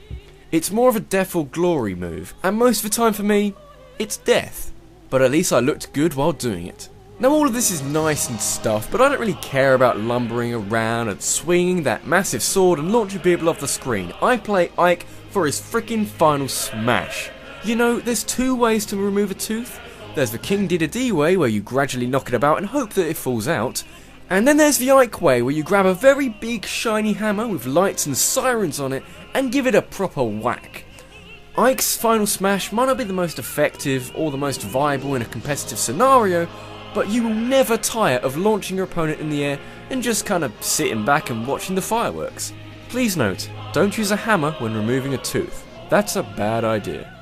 It's more of a death or glory move, and most of the time for me, it's death. But at least I looked good while doing it. Now all of this is nice and stuff, but I don't really care about lumbering around and swinging that massive sword and launching people off the screen. I play Ike for his freaking final smash. You know, there's two ways to remove a tooth. There's the King Dedede way, where you gradually knock it about and hope that it falls out. And then there's the Ike way, where you grab a very big shiny hammer with lights and sirens on it and give it a proper whack. Ike's final smash might not be the most effective or the most viable in a competitive scenario, but you will never tire of launching your opponent in the air and just kind of sitting back and watching the fireworks. Please note, don't use a hammer when removing a tooth. That's a bad idea.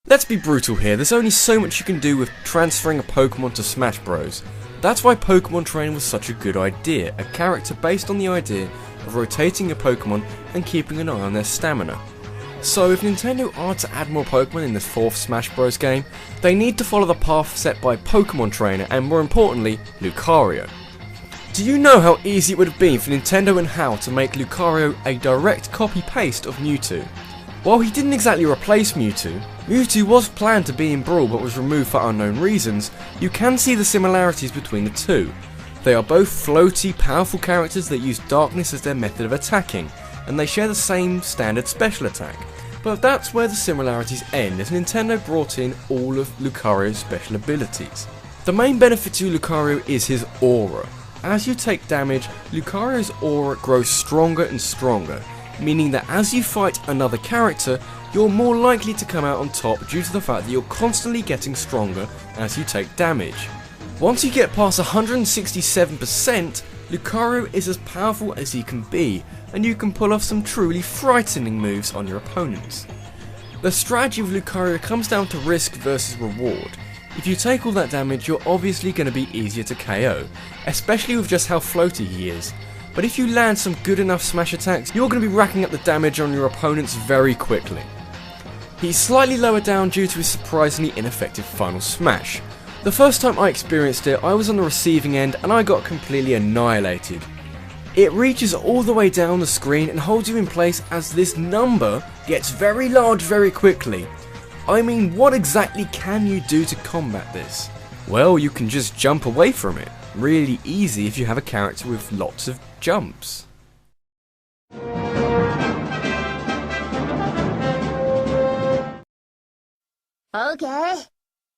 Let's be brutal here, there's only so much you can do with transferring a Pokemon to Smash Bros. That's why Pokemon Train was such a good idea, a character based on the idea of rotating your Pokemon and keeping an eye on their stamina. So if Nintendo are to add more Pokemon in the 4th Smash Bros game, they need to follow the path set by Pokemon Trainer and, more importantly, Lucario. Do you know how easy it would have been for Nintendo and HAL to make Lucario a direct copy-paste of Mewtwo? While he didn't exactly replace Mewtwo, Mewtwo was planned to be in Brawl but was removed for unknown reasons, you can see the similarities between the two. They are both floaty, powerful characters that use darkness as their method of attacking, and they share the same standard special attack. But that's where the similarities end, as Nintendo brought in all of Lucario's special abilities. The main benefit to Lucario is his aura. As you take damage, Lucario's aura grows stronger and stronger, meaning that as you fight another character, you're more likely to come out on top due to the fact that you're constantly getting stronger as you take damage. Once you get past 167%, Lucario is as powerful as he can be, and you can pull off some truly frightening moves on your opponents. The strategy of Lucario comes down to risk versus reward. If you take all that damage, you're obviously going to be easier to KO, especially with just how floaty he is. But if you land some good enough smash attacks, you're going to be racking up the damage on your opponents very quickly. He's slightly lower down due to his surprisingly ineffective final smash. The first time I experienced it, I was on the receiving end and I got completely annihilated. It reaches all the way down the screen and holds you in place as this number gets very large very quickly. I mean, what exactly can you do to combat this? Well, you can just jump away from it. Really easy if you have a character with lots of jumps. Okay.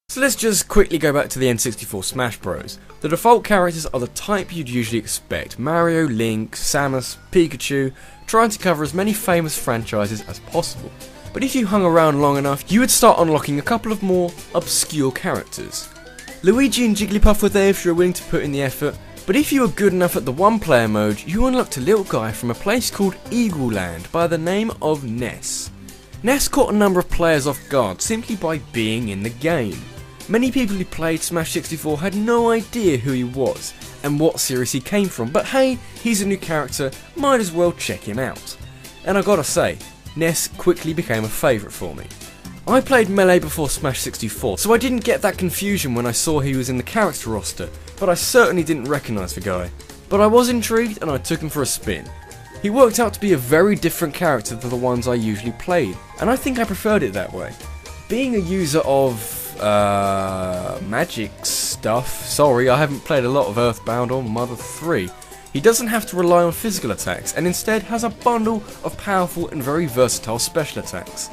So let's just quickly go back to the N64 Smash Bros. The default characters are the type you'd usually expect: Mario, Link, Samus, Pikachu, trying to cover as many famous franchises as possible. But if you hung around long enough, you would start unlocking a couple of more obscure characters. Luigi and Jigglypuff were there if you were willing to put in the effort, but if you were good enough at the one-player mode, you unlocked a little guy from a place called Eagle Land by the name of Ness. Ness caught a number of players off guard simply by being in the game. Many people who played Smash 64 had no idea who he was and what series he came from, but hey, he's a new character, might as well check him out. And I gotta say, Ness quickly became a favourite for me. I played Melee before Smash 64, so I didn't get that confusion when I saw he was in the character roster, but I certainly didn't recognise the guy. But I was intrigued and I took him for a spin. He worked out to be a very different character to the ones I usually played, and I think I preferred it that way. Being a user of magic stuff, sorry, I haven't played a lot of Earthbound or Mother 3. He doesn't have to rely on physical attacks and instead has a bundle of powerful and very versatile special attacks.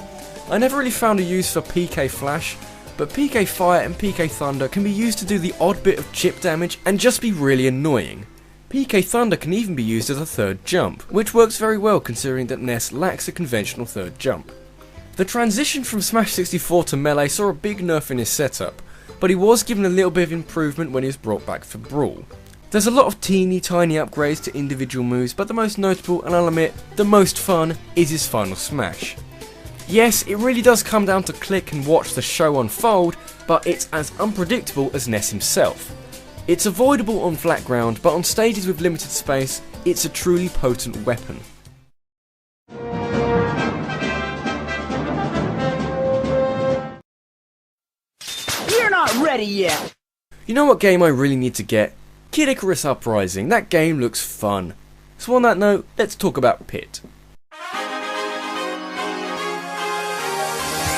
I never really found a use for PK Flash, but PK Fire and PK Thunder can be used to do the odd bit of chip damage and just be really annoying. PK Thunder can even be used as a third jump, which works very well considering that Ness lacks a conventional third jump. The transition from Smash 64 to Melee saw a big nerf in his setup, but he was given a little bit of improvement when he was brought back for Brawl. There's a lot of teeny tiny upgrades to individual moves, but the most notable, and I'll admit, the most fun, is his final smash. Yes, it really does come down to click and watch the show unfold, but it's as unpredictable as Ness himself. It's avoidable on flat ground, but on stages with limited space, it's a truly potent weapon. You're not ready yet. You know what game I really need to get? Kid Icarus Uprising. That game looks fun. So on that note, let's talk about Pit.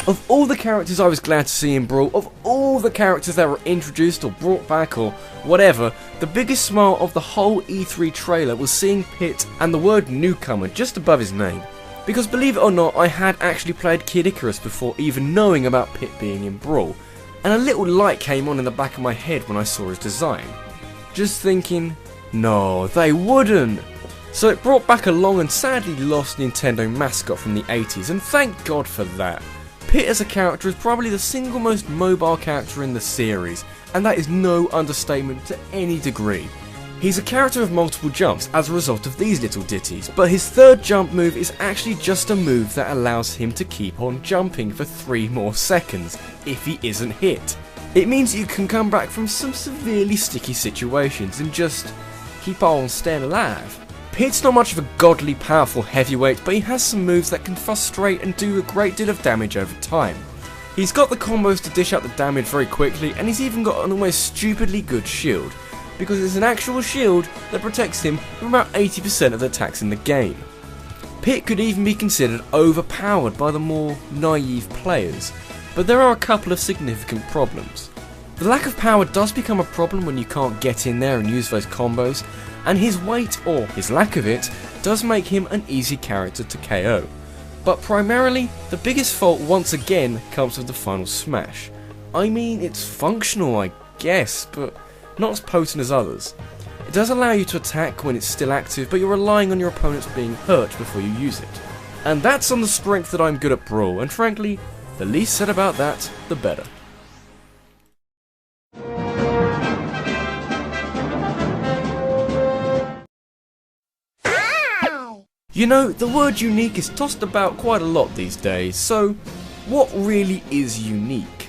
Of all the characters I was glad to see in Brawl, of all the characters that were introduced or brought back or whatever, the biggest smile of the whole E3 trailer was seeing Pit and the word newcomer just above his name. Because believe it or not, I had actually played Kid Icarus before even knowing about Pit being in Brawl, and a little light came on in the back of my head when I saw his design. Just thinking, no, they wouldn't! So it brought back a long and sadly lost Nintendo mascot from the 80s, and thank God for that. Pit as a character is probably the single most mobile character in the series, and that is no understatement to any degree. He's a character with multiple jumps as a result of these little ditties, but his third jump move is actually just a move that allows him to keep on jumping for 3 more seconds if he isn't hit. It means you can come back from some severely sticky situations and just keep on staying alive. Pit's not much of a godly powerful heavyweight, but he has some moves that can frustrate and do a great deal of damage over time. He's got the combos to dish out the damage very quickly, and he's even got an almost stupidly good shield, because it's an actual shield that protects him from about 80% of the attacks in the game. Pit could even be considered overpowered by the more naive players, but there are a couple of significant problems. The lack of power does become a problem when you can't get in there and use those combos, and his weight, or his lack of it, does make him an easy character to KO. But primarily, the biggest fault once again comes with the final smash. I mean, it's functional I guess, but not as potent as others. It does allow you to attack when it's still active, but you're relying on your opponents being hurt before you use it. And that's on the strength that I'm good at Brawl, and frankly, the least said about that, the better. You know, the word unique is tossed about quite a lot these days, so what really is unique?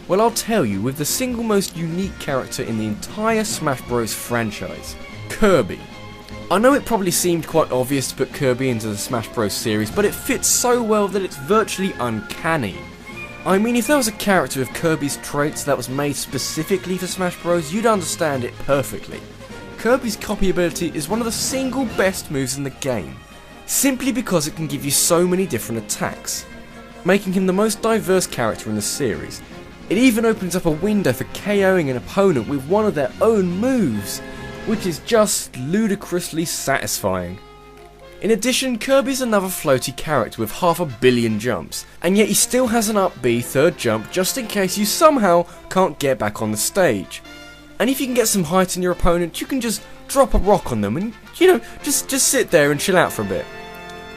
Well, I'll tell you, with the single most unique character in the entire Smash Bros franchise, Kirby. I know it probably seemed quite obvious to put Kirby into the Smash Bros series, but it fits so well that it's virtually uncanny. I mean, if there was a character with Kirby's traits that was made specifically for Smash Bros, you'd understand it perfectly. Kirby's copy ability is one of the single best moves in the game, simply because it can give you so many different attacks, making him the most diverse character in the series. It even opens up a window for KOing an opponent with one of their own moves, which is just ludicrously satisfying. In addition, Kirby's another floaty character with 500 million jumps, and yet he still has an up B third jump just in case you somehow can't get back on the stage. And if you can get some height on your opponent, you can just drop a rock on them and, you know, just sit there and chill out for a bit.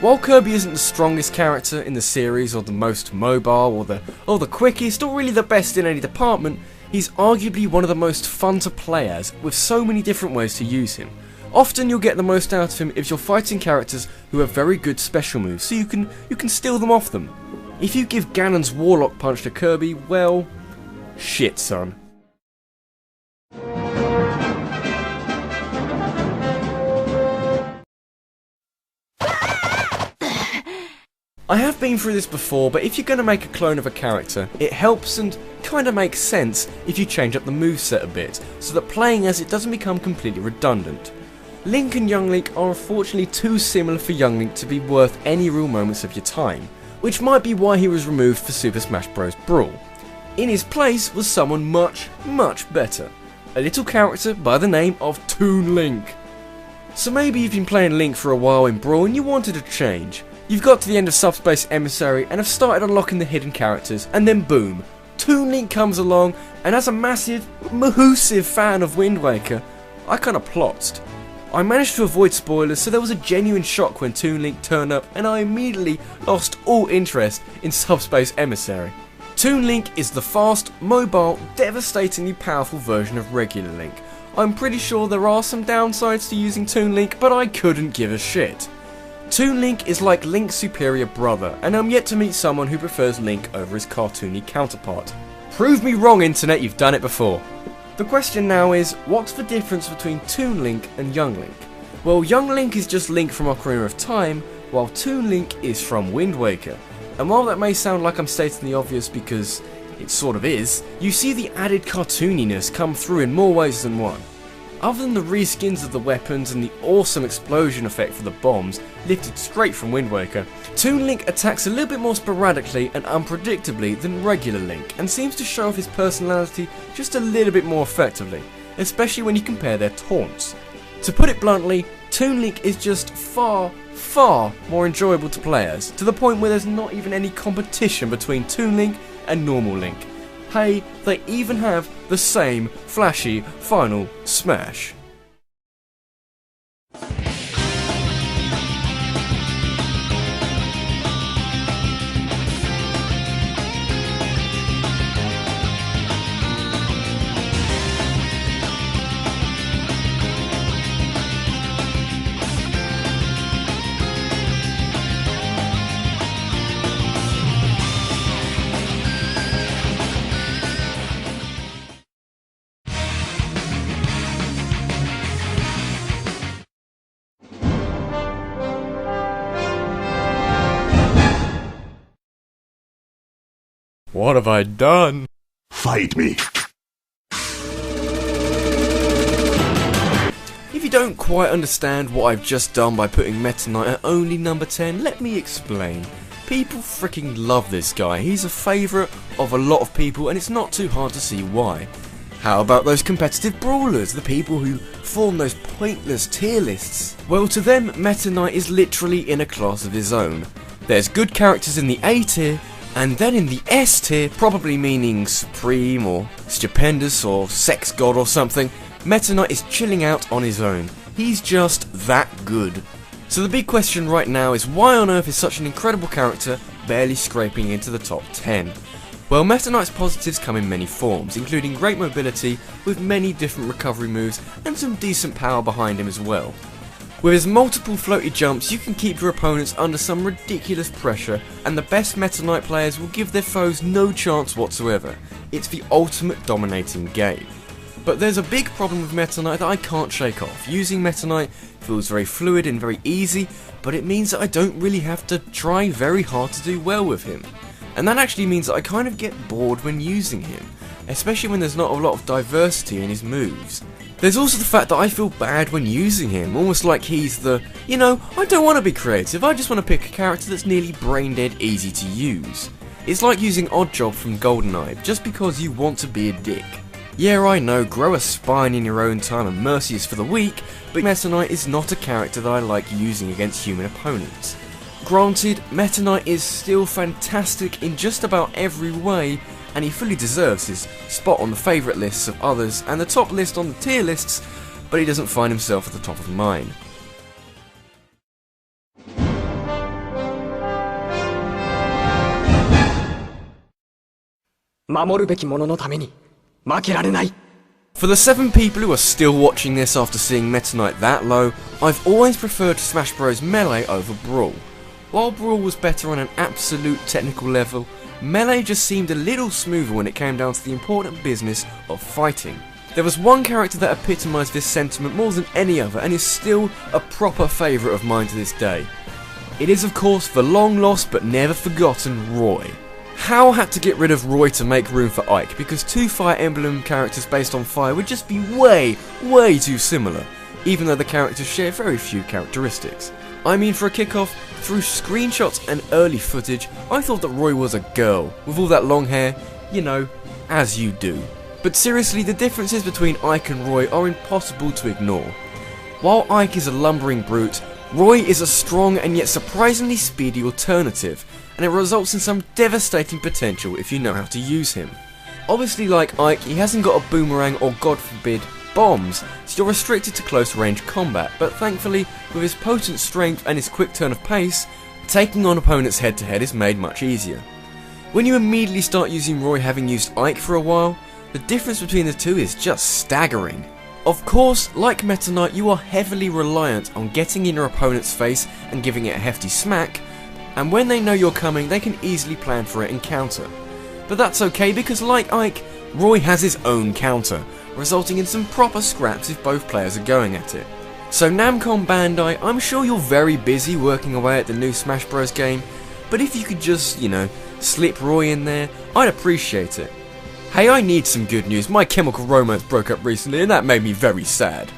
While Kirby isn't the strongest character in the series, or the most mobile, or the quickest, or really the best in any department, he's arguably one of the most fun to play as, with so many different ways to use him. Often you'll get the most out of him if you're fighting characters who have very good special moves, so you can steal them off them. If you give Ganon's Warlock Punch to Kirby, well, shit son. I have been through this before, but if you're going to make a clone of a character, it helps and kind of makes sense if you change up the moveset a bit, so that playing as it doesn't become completely redundant. Link and Young Link are unfortunately too similar for Young Link to be worth any real moments of your time, which might be why he was removed for Super Smash Bros. Brawl. In his place was someone much, much better. A little character by the name of Toon Link. So maybe you've been playing Link for a while in Brawl and you wanted a change. You've got to the end of Subspace Emissary and have started unlocking the hidden characters, and then boom, Toon Link comes along, and as a massive, massive fan of Wind Waker, I kinda plotzed. I managed to avoid spoilers, so there was a genuine shock when Toon Link turned up, and I immediately lost all interest in Subspace Emissary. Toon Link is the fast, mobile, devastatingly powerful version of regular Link. I'm pretty sure there are some downsides to using Toon Link, but I couldn't give a shit. Toon Link is like Link's superior brother, and I'm yet to meet someone who prefers Link over his cartoony counterpart. Prove me wrong, internet, you've done it before. The question now is, what's the difference between Toon Link and Young Link? Well, Young Link is just Link from Ocarina of Time, while Toon Link is from Wind Waker. And while that may sound like I'm stating the obvious because it sort of is, you see the added cartooniness come through in more ways than one. Other than the reskins of the weapons and the awesome explosion effect for the bombs, lifted straight from Wind Waker, Toon Link attacks a little bit more sporadically and unpredictably than regular Link, and seems to show off his personality just a little bit more effectively, especially when you compare their taunts. To put it bluntly, Toon Link is just far more enjoyable to play as, to the point where there's not even any competition between Toon Link and normal Link. Hey, they even have the same flashy final smash. What have I done? Fight me. If you don't quite understand what I've just done by putting Meta Knight at only number 10, let me explain. People freaking love this guy. He's a favourite of a lot of people, and it's not too hard to see why. How about those competitive brawlers, the people who form those pointless tier lists? Well, to them, Meta Knight is literally in a class of his own. There's good characters in the A tier, and then in the S tier, probably meaning Supreme or Stupendous or Sex God or something, Meta Knight is chilling out on his own. He's just that good. So the big question right now is, why on earth is such an incredible character barely scraping into the top 10? Well, Meta Knight's positives come in many forms, including great mobility with many different recovery moves and some decent power behind him as well. With his multiple floaty jumps, you can keep your opponents under some ridiculous pressure, and the best Meta Knight players will give their foes no chance whatsoever. It's the ultimate dominating game. But there's a big problem with Meta Knight that I can't shake off. Using Meta Knight feels very fluid and very easy, but it means that I don't really have to try very hard to do well with him. And that actually means that I kind of get bored when using him, especially when there's not a lot of diversity in his moves. There's also the fact that I feel bad when using him, almost like he's the, I don't want to be creative, I just want to pick a character that's nearly brain dead easy to use. It's like using Oddjob from GoldenEye, just because you want to be a dick. Yeah, I know, grow a spine in your own time and mercy is for the weak, but Meta Knight is not a character that I like using against human opponents. Granted, Meta Knight is still fantastic in just about every way, and he fully deserves his spot on the favourite lists of others and the top list on the tier lists, but he doesn't find himself at the top of mine. For the 7 people who are still watching this after seeing Meta Knight that low, I've always preferred Smash Bros Melee over Brawl. While Brawl was better on an absolute technical level, Melee just seemed a little smoother when it came down to the important business of fighting. There was one character that epitomised this sentiment more than any other and is still a proper favourite of mine to this day. It is of course the long lost but never forgotten Roy. How had to get rid of Roy to make room for Ike, because 2 Fire Emblem characters based on fire would just be way too similar, even though the characters share very few characteristics. I mean, for a kickoff, through screenshots and early footage, I thought that Roy was a girl, with all that long hair, as you do. But seriously, the differences between Ike and Roy are impossible to ignore. While Ike is a lumbering brute, Roy is a strong and yet surprisingly speedy alternative, and it results in some devastating potential if you know how to use him. Obviously, like Ike, he hasn't got a boomerang or, God forbid, bombs, so you're restricted to close range combat, but thankfully, with his potent strength and his quick turn of pace, taking on opponents head to head is made much easier. When you immediately start using Roy having used Ike for a while, the difference between the two is just staggering. Of course, like Meta Knight, you are heavily reliant on getting in your opponent's face and giving it a hefty smack, and when they know you're coming, they can easily plan for it and counter. But that's okay, because like Ike, Roy has his own counter, resulting in some proper scraps if both players are going at it. So Namco Bandai, I'm sure you're very busy working away at the new Smash Bros game, but if you could just, slip Roy in there, I'd appreciate it. Hey, I need some good news. My Chemical Romance broke up recently and that made me very sad.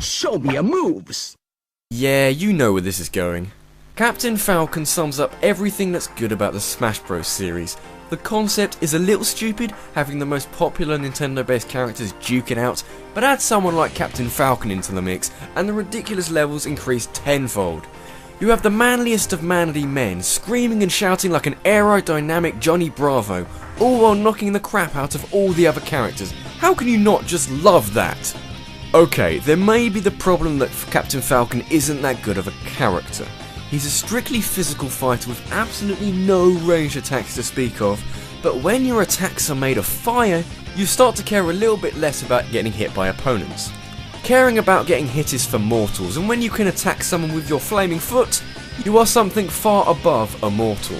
Show me your moves. Yeah, you know where this is going. Captain Falcon sums up everything that's good about the Smash Bros series. The concept is a little stupid, having the most popular Nintendo-based characters duke it out, but add someone like Captain Falcon into the mix, and the ridiculous levels increase tenfold. You have the manliest of manly men, screaming and shouting like an aerodynamic Johnny Bravo, all while knocking the crap out of all the other characters. How can you not just love that? Okay, there may be the problem that Captain Falcon isn't that good of a character. He's a strictly physical fighter with absolutely no ranged attacks to speak of, but when your attacks are made of fire, you start to care a little bit less about getting hit by opponents. Caring about getting hit is for mortals, and when you can attack someone with your flaming foot, you are something far above a mortal.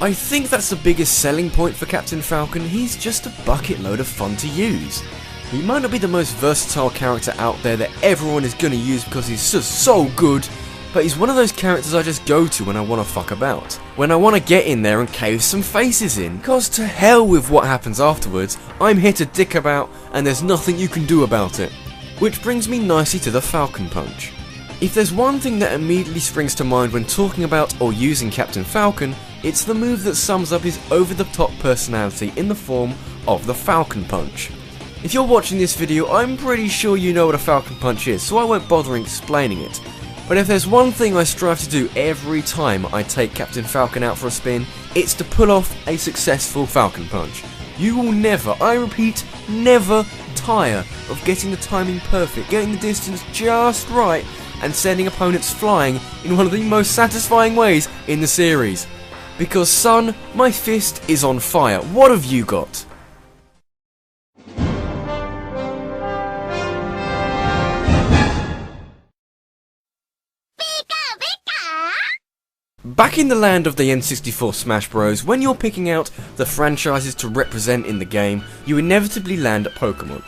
I think that's the biggest selling point for Captain Falcon. He's just a bucket load of fun to use. He might not be the most versatile character out there that everyone is going to use because he's just so good, but he's one of those characters I just go to when I want to fuck about. When I want to get in there and cave some faces in, cause to hell with what happens afterwards, I'm here to dick about and there's nothing you can do about it. Which brings me nicely to the Falcon Punch. If there's one thing that immediately springs to mind when talking about or using Captain Falcon, it's the move that sums up his over-the-top personality in the form of the Falcon Punch. If you're watching this video, I'm pretty sure you know what a Falcon Punch is, so I won't bother explaining it. But if there's one thing I strive to do every time I take Captain Falcon out for a spin, it's to pull off a successful Falcon Punch. You will never, I repeat, never tire of getting the timing perfect, getting the distance just right, and sending opponents flying in one of the most satisfying ways in the series. Because son, my fist is on fire. What have you got? Back in the land of the N64 Smash Bros, when you're picking out the franchises to represent in the game, you inevitably land at Pokemon.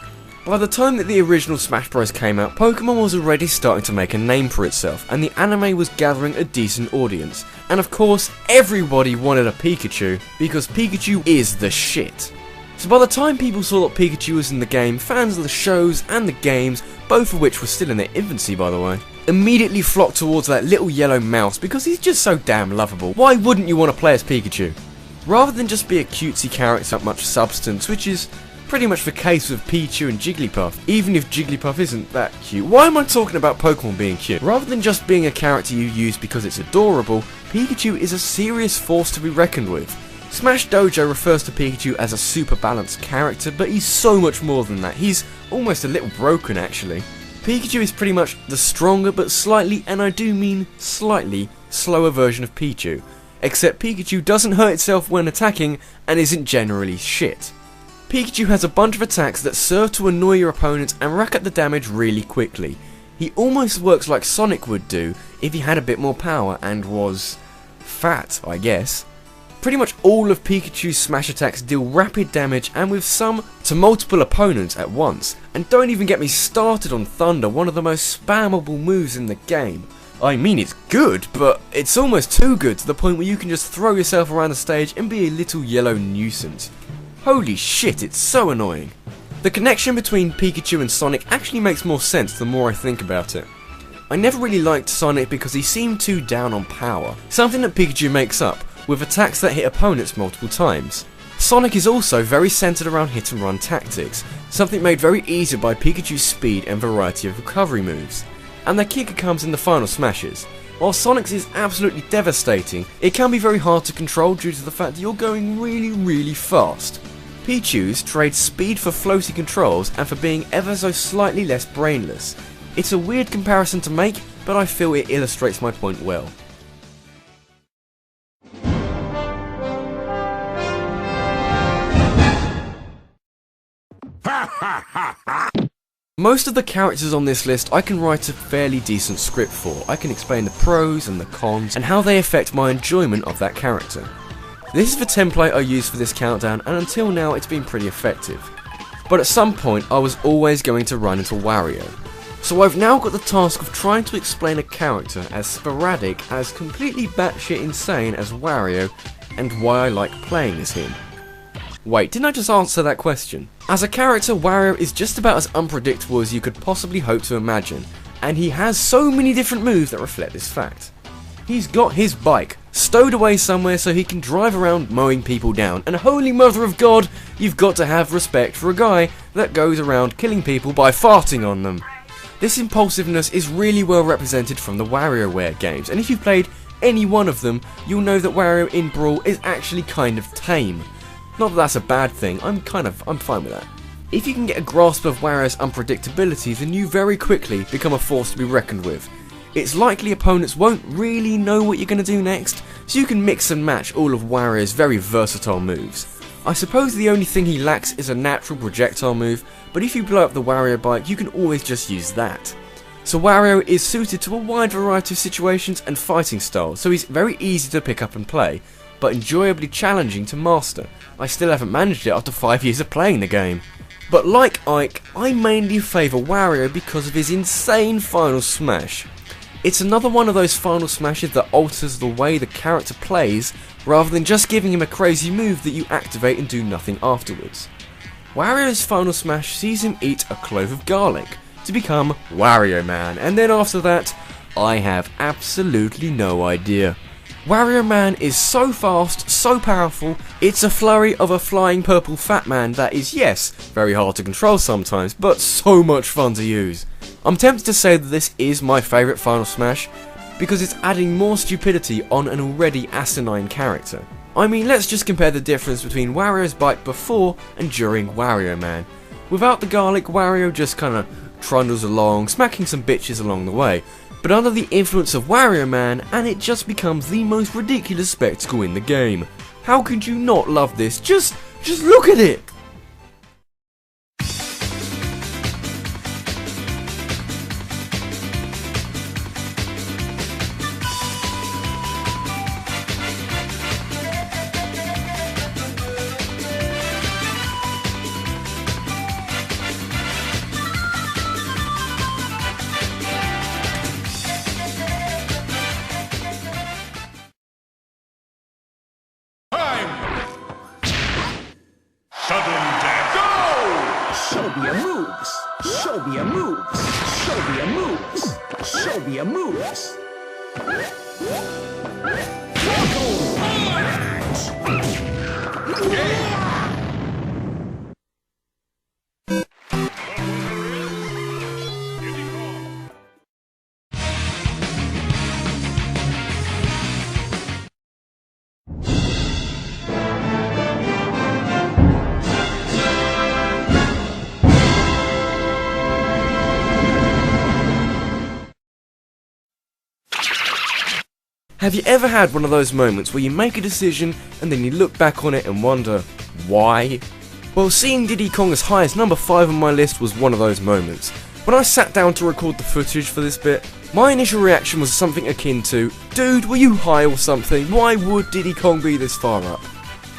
By the time that the original Smash Bros came out, Pokemon was already starting to make a name for itself, and the anime was gathering a decent audience. And of course, everybody wanted a Pikachu, because Pikachu is the shit. So by the time people saw that Pikachu was in the game, fans of the shows and the games, both of which were still in their infancy by the way, immediately flocked towards that little yellow mouse because he's just so damn lovable. Why wouldn't you want to play as Pikachu? Rather than just be a cutesy character with much substance, which is pretty much the case with Pichu and Jigglypuff, even if Jigglypuff isn't that cute. Why am I talking about Pokemon being cute? Rather than just being a character you use because it's adorable, Pikachu is a serious force to be reckoned with. Smash Dojo refers to Pikachu as a super balanced character, but he's so much more than that. He's almost a little broken actually. Pikachu is pretty much the stronger but slightly, and I do mean slightly, slower version of Pichu. Except Pikachu doesn't hurt itself when attacking and isn't generally shit. Pikachu has a bunch of attacks that serve to annoy your opponent and rack up the damage really quickly. He almost works like Sonic would do if he had a bit more power and was fat, I guess. Pretty much all of Pikachu's smash attacks deal rapid damage and with some to multiple opponents at once. And don't even get me started on Thunder, one of the most spammable moves in the game. I mean, it's good, but it's almost too good to the point where you can just throw yourself around the stage and be a little yellow nuisance. Holy shit, it's so annoying. The connection between Pikachu and Sonic actually makes more sense the more I think about it. I never really liked Sonic because he seemed too down on power, something that Pikachu makes up with attacks that hit opponents multiple times. Sonic is also very centered around hit and run tactics, something made very easy by Pikachu's speed and variety of recovery moves. And the kicker comes in the final smashes. While Sonic's is absolutely devastating, it can be very hard to control due to the fact that you're going really fast. Pichu's trades speed for floaty controls and for being ever so slightly less brainless. It's a weird comparison to make, but I feel it illustrates my point well. Most of the characters on this list I can write a fairly decent script for. I can explain the pros and the cons and how they affect my enjoyment of that character. This is the template I used for this countdown, and until now it's been pretty effective. but at some point I was always going to run into Wario. So I've now got the task of trying to explain a character as sporadic, as completely batshit insane as Wario, and why I like playing as him. Wait, didn't I just answer that question? As a character, Wario is just about as unpredictable as you could possibly hope to imagine, and he has so many different moves that reflect this fact. He's got his bike stowed away somewhere so he can drive around mowing people down, and holy mother of God, you've got to have respect for a guy that goes around killing people by farting on them. This impulsiveness is really well represented from the WarioWare games, and if you've played any one of them, you'll know that Wario in Brawl is actually kind of tame. Not that that's a bad thing, I'm fine with that. If you can get a grasp of Wario's unpredictability, then you very quickly become a force to be reckoned with. It's likely opponents won't really know what you're going to do next, so you can mix and match all of Wario's very versatile moves. I suppose the only thing he lacks is a natural projectile move, but if you blow up the Wario bike, you can always just use that. So Wario is suited to a wide variety of situations and fighting styles, so he's very easy to pick up and play, but enjoyably challenging to master. I still haven't managed it after 5 years of playing the game. But like Ike, I mainly favour Wario because of his insane final smash. It's another one of those final smashes that alters the way the character plays, rather than just giving him a crazy move that you activate and do nothing afterwards. Wario's final smash sees him eat a clove of garlic to become Wario Man, and then after that, I have absolutely no idea. Wario Man is so fast, so powerful, it's a flurry of a flying purple fat man that is, yes, very hard to control sometimes, but so much fun to use. I'm tempted to say that this is my favourite final smash, because it's adding more stupidity on an already asinine character. I mean, let's just compare the difference between Wario's bike before and during Wario Man. Without the garlic, Wario just kinda trundles along, smacking some bitches along the way. But under the influence of Wario Man, and it just becomes the most ridiculous spectacle in the game. How could you not love this? Just look at it! Sudden death. Go! Show me your moves. Show me your moves. Show me your moves. Show me your moves. Have you ever had one of those moments where you make a decision and then you look back on it and wonder, why? Well, seeing Diddy Kong as high as number 5 on my list was one of those moments. When I sat down to record the footage for this bit, my initial reaction was something akin to, dude, were you high or something? Why would Diddy Kong be this far up?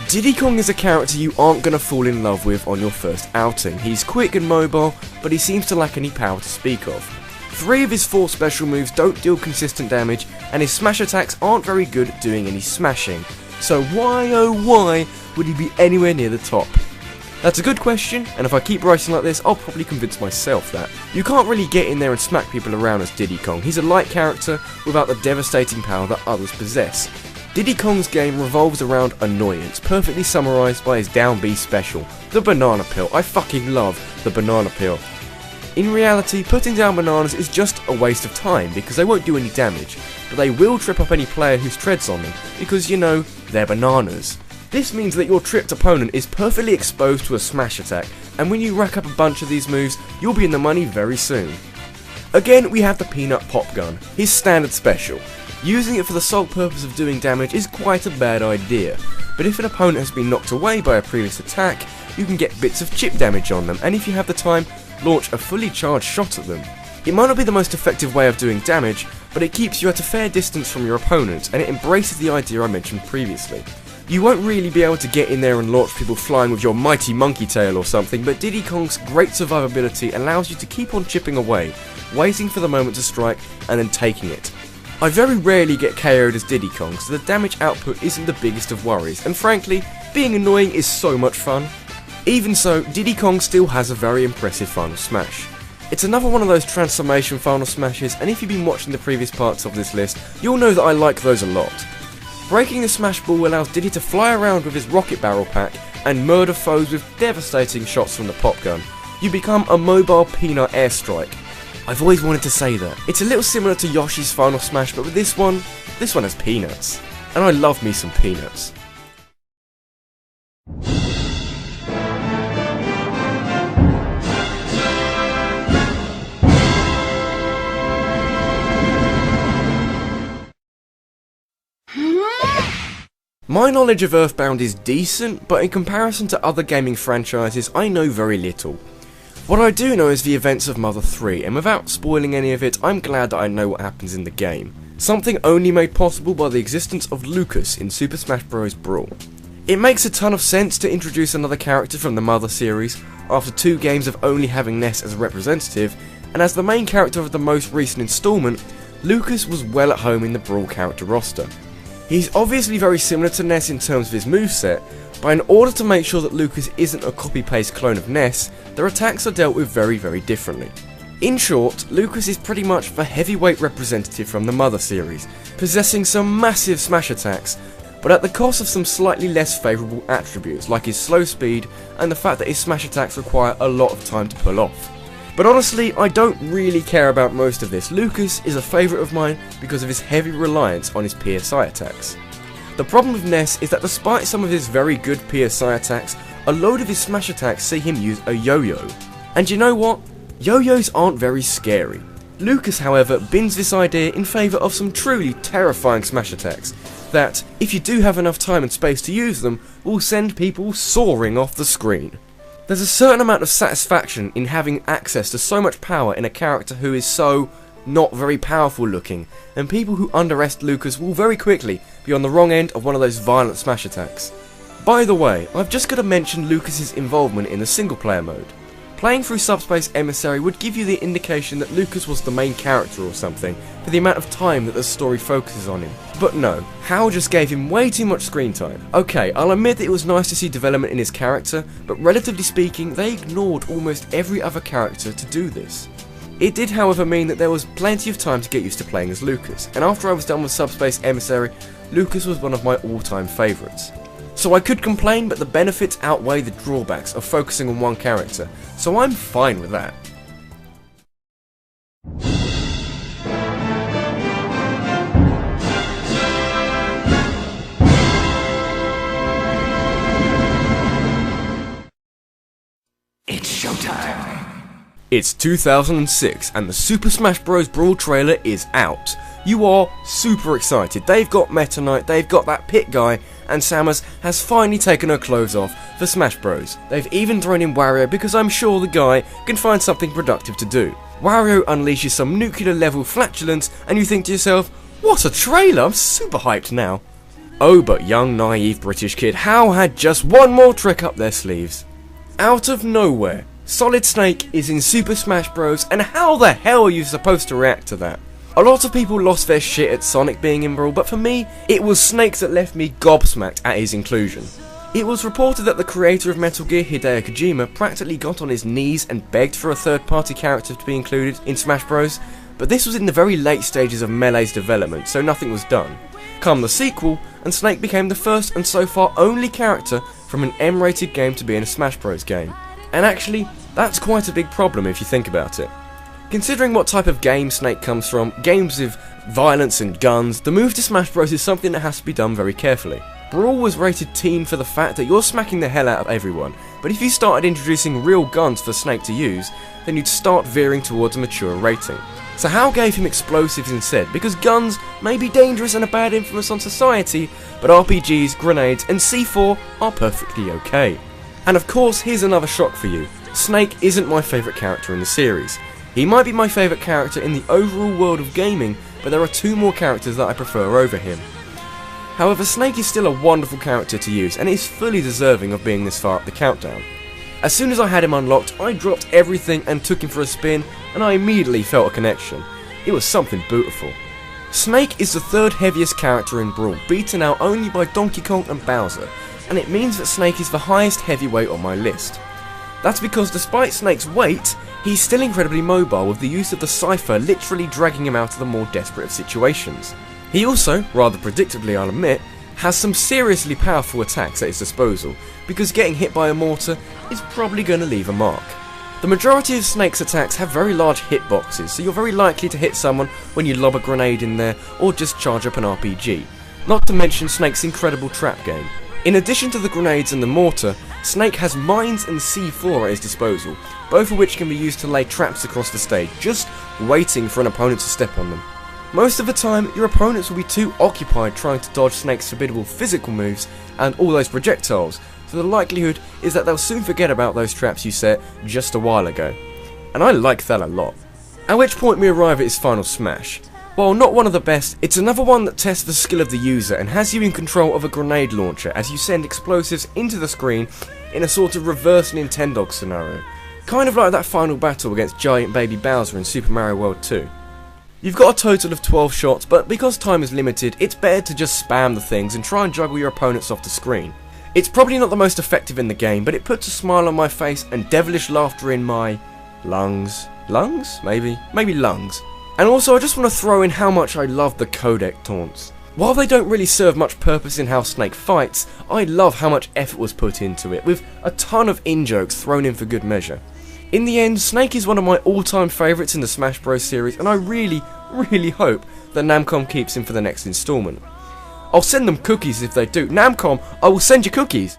Diddy Kong is a character you aren't going to fall in love with on your first outing. He's quick and mobile, but he seems to lack any power to speak of. 3 of his 4 special moves don't deal consistent damage, and his smash attacks aren't very good at doing any smashing. So why oh why would he be anywhere near the top? That's a good question, and if I keep writing like this, I'll probably convince myself that. You can't really get in there and smack people around as Diddy Kong. He's a light character without the devastating power that others possess. Diddy Kong's game revolves around annoyance, perfectly summarised by his down B special, the banana peel. I fucking love the banana peel. In reality, putting down bananas is just a waste of time because they won't do any damage, but they will trip up any player who treads on them because, you know, they're bananas. This means that your tripped opponent is perfectly exposed to a smash attack, and when you rack up a bunch of these moves, you'll be in the money very soon. Again, we have the Peanut Pop Gun, his standard special. Using it for the sole purpose of doing damage is quite a bad idea, but if an opponent has been knocked away by a previous attack, you can get bits of chip damage on them, and if you have the time, launch a fully charged shot at them. It might not be the most effective way of doing damage, but it keeps you at a fair distance from your opponent, and it embraces the idea I mentioned previously. You won't really be able to get in there and launch people flying with your mighty monkey tail or something, but Diddy Kong's great survivability allows you to keep on chipping away, waiting for the moment to strike and then taking it. I very rarely get KO'd as Diddy Kong, so the damage output isn't the biggest of worries, and frankly, being annoying is so much fun. Even so, Diddy Kong still has a very impressive final smash. It's another one of those transformation final smashes, and if you've been watching the previous parts of this list, you'll know that I like those a lot. Breaking the smash ball allows Diddy to fly around with his rocket barrel pack and murder foes with devastating shots from the pop gun. You become a mobile peanut airstrike. I've always wanted to say that. It's a little similar to Yoshi's final smash, but with this one has peanuts. And I love me some peanuts. My knowledge of Earthbound is decent, but in comparison to other gaming franchises, I know very little. What I do know is the events of Mother 3, and without spoiling any of it, I'm glad that I know what happens in the game. Something only made possible by the existence of Lucas in Super Smash Bros. Brawl. It makes a ton of sense to introduce another character from the Mother series, after 2 games of only having Ness as a representative, and as the main character of the most recent installment, Lucas was well at home in the Brawl character roster. He's obviously very similar to Ness in terms of his moveset, but in order to make sure that Lucas isn't a copy-paste clone of Ness, their attacks are dealt with very differently. In short, Lucas is pretty much the heavyweight representative from the Mother series, possessing some massive smash attacks, but at the cost of some slightly less favourable attributes like his slow speed and the fact that his smash attacks require a lot of time to pull off. But honestly, I don't really care about most of this. Lucas is a favourite of mine because of his heavy reliance on his PSI attacks. The problem with Ness is that despite some of his very good PSI attacks, a load of his smash attacks see him use a yo-yo. And you know what? Yo-yos aren't very scary. Lucas, however, bins this idea in favour of some truly terrifying smash attacks that, if you do have enough time and space to use them, will send people soaring off the screen. There's a certain amount of satisfaction in having access to so much power in a character who is so not very powerful looking, and people who underestimate Lucas will very quickly be on the wrong end of one of those violent smash attacks. By the way, I've just got to mention Lucas's involvement in the single player mode. Playing through Subspace Emissary would give you the indication that Lucas was the main character or something, for the amount of time that the story focuses on him. But no, HAL just gave him way too much screen time. Okay, I'll admit that it was nice to see development in his character, but relatively speaking, they ignored almost every other character to do this. It did however mean that there was plenty of time to get used to playing as Lucas, and after I was done with Subspace Emissary, Lucas was one of my all-time favourites. So I could complain, but the benefits outweigh the drawbacks of focusing on one character, so I'm fine with that. It's showtime. It's 2006 and the Super Smash Bros. Brawl trailer is out. You are super excited. They've got Meta Knight, they've got that pit guy, and Samus has finally taken her clothes off for Smash Bros. They've even thrown in Wario because I'm sure the guy can find something productive to do. Wario unleashes some nuclear level flatulence and you think to yourself, what a trailer, I'm super hyped now. Oh, but young naive British kid HAL had just one more trick up their sleeves. Out of nowhere, Solid Snake is in Super Smash Bros. And how the hell are you supposed to react to that? A lot of people lost their shit at Sonic being in Brawl, but for me, it was Snake that left me gobsmacked at his inclusion. It was reported that the creator of Metal Gear, Hideo Kojima, practically got on his knees and begged for a third-party character to be included in Smash Bros, but this was in the very late stages of Melee's development, so nothing was done. Come the sequel, and Snake became the first and so far only character from an M-rated game to be in a Smash Bros game. And actually, that's quite a big problem if you think about it. Considering what type of game Snake comes from, games with violence and guns, the move to Smash Bros is something that has to be done very carefully. Brawl was rated teen for the fact that you're smacking the hell out of everyone, but if you started introducing real guns for Snake to use, then you'd start veering towards a mature rating. So HAL gave him explosives instead, because guns may be dangerous and a bad influence on society, but RPGs, grenades and C4 are perfectly okay. And of course, here's another shock for you. Snake isn't my favourite character in the series. He might be my favourite character in the overall world of gaming, but there are 2 more characters that I prefer over him. However, Snake is still a wonderful character to use and is fully deserving of being this far up the countdown. As soon as I had him unlocked, I dropped everything and took him for a spin, and I immediately felt a connection. It was something beautiful. Snake is the third heaviest character in Brawl, beaten out only by Donkey Kong and Bowser, and it means that Snake is the highest heavyweight on my list. That's because despite Snake's weight, he's still incredibly mobile, with the use of the Cypher literally dragging him out of the more desperate of situations. He also, rather predictably I'll admit, has some seriously powerful attacks at his disposal, because getting hit by a mortar is probably going to leave a mark. The majority of Snake's attacks have very large hitboxes, so you're very likely to hit someone when you lob a grenade in there or just charge up an RPG, not to mention Snake's incredible trap game. In addition to the grenades and the mortar, Snake has mines and C4 at his disposal, both of which can be used to lay traps across the stage, just waiting for an opponent to step on them. Most of the time, your opponents will be too occupied trying to dodge Snake's formidable physical moves and all those projectiles, so the likelihood is that they'll soon forget about those traps you set just a while ago. And I like that a lot. At which point we arrive at his final smash. While not one of the best, it's another one that tests the skill of the user and has you in control of a grenade launcher as you send explosives into the screen in a sort of reverse Nintendo scenario. Kind of like that final battle against giant baby Bowser in Super Mario World 2. You've got a total of 12 shots, but because time is limited, it's better to just spam the things and try and juggle your opponents off the screen. It's probably not the most effective in the game, but it puts a smile on my face and devilish laughter in my lungs. Lungs? Maybe lungs. And also I just want to throw in how much I love the codec taunts. While they don't really serve much purpose in how Snake fights, I love how much effort was put into it, with a ton of in-jokes thrown in for good measure. In the end, Snake is one of my all-time favourites in the Smash Bros series, and I really hope that Namcom keeps him for the next instalment. I'll send them cookies if they do. Namcom, I will send you cookies!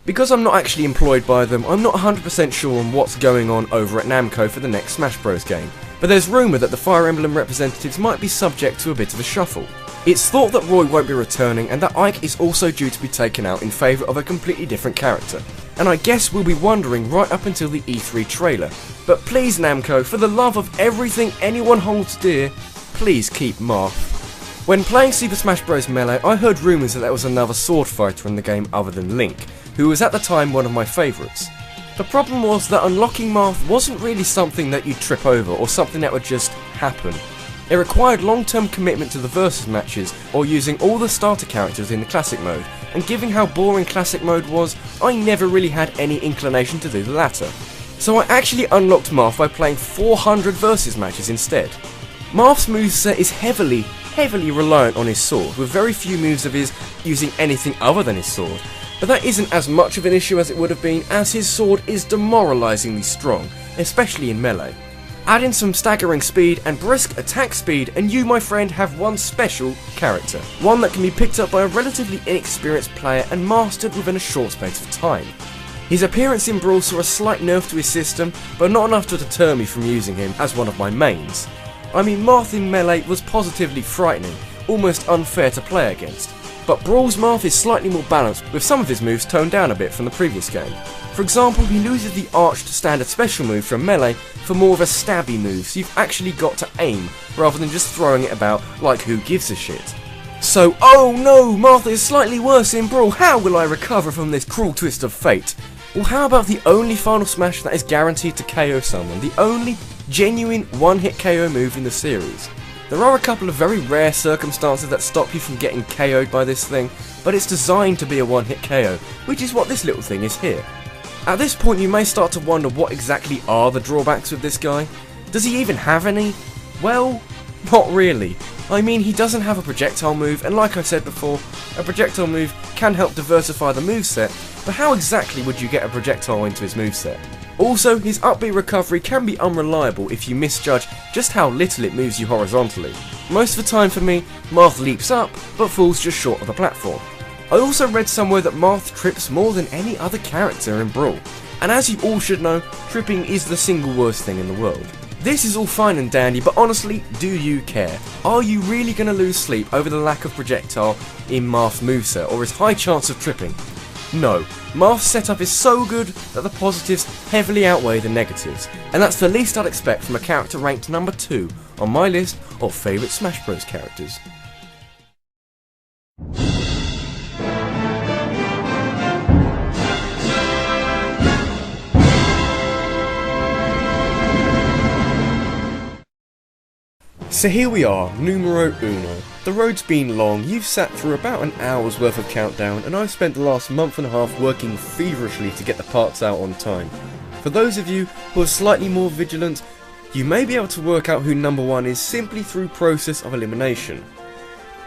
Because I'm not actually employed by them, I'm not 100% sure on what's going on over at Namco for the next Smash Bros game, but there's rumour that the Fire Emblem representatives might be subject to a bit of a shuffle. It's thought that Roy won't be returning and that Ike is also due to be taken out in favour of a completely different character, and I guess we'll be wondering right up until the E3 trailer. But please Namco, for the love of everything anyone holds dear, please keep Marth. When playing Super Smash Bros. Melee, I heard rumours that there was another sword fighter in the game other than Link, who was at the time one of my favourites. The problem was that unlocking Marth wasn't really something that you'd trip over or something that would just happen. It required long-term commitment to the versus matches or using all the starter characters in the classic mode, and given how boring classic mode was, I never really had any inclination to do the latter. So I actually unlocked Marth by playing 400 versus matches instead. Marth's moveset is heavily reliant on his sword, with very few moves of his using anything other than his sword, but that isn't as much of an issue as it would have been, as his sword is demoralisingly strong, especially in melee. Add in some staggering speed and brisk attack speed and you, my friend, have one special character, one that can be picked up by a relatively inexperienced player and mastered within a short space of time. His appearance in Brawl saw a slight nerf to his system, but not enough to deter me from using him as one of my mains. I mean, Marth in Melee was positively frightening, almost unfair to play against. But Brawl's Marth is slightly more balanced, with some of his moves toned down a bit from the previous game. For example, he loses the arched standard special move from Melee for more of a stabby move, so you've actually got to aim, rather than just throwing it about like who gives a shit. So, oh no, Marth is slightly worse in Brawl, how will I recover from this cruel twist of fate? Well, how about the only Final Smash that is guaranteed to KO someone, the only genuine one-hit KO move in the series? There are a couple of very rare circumstances that stop you from getting KO'd by this thing, but it's designed to be a one-hit KO, which is what this little thing is here. At this point you may start to wonder what exactly are the drawbacks with this guy. Does he even have any? Well, not really. I mean, he doesn't have a projectile move, and like I said before, a projectile move can help diversify the moveset, but how exactly would you get a projectile into his moveset? Also, his upbeat recovery can be unreliable if you misjudge just how little it moves you horizontally. Most of the time for me, Marth leaps up, but falls just short of the platform. I also read somewhere that Marth trips more than any other character in Brawl, and as you all should know, tripping is the single worst thing in the world. This is all fine and dandy, but honestly, do you care? Are you really going to lose sleep over the lack of projectile in Marth's moveset, or his high chance of tripping? No, Marth's setup is so good that the positives heavily outweigh the negatives, and that's the least I'd expect from a character ranked number 2 on my list of favourite Smash Bros characters. So here we are, numero uno. The road's been long, you've sat through about an hour's worth of countdown, and I've spent the last month and a half working feverishly to get the parts out on time. For those of you who are slightly more vigilant, you may be able to work out who number 1 is simply through process of elimination.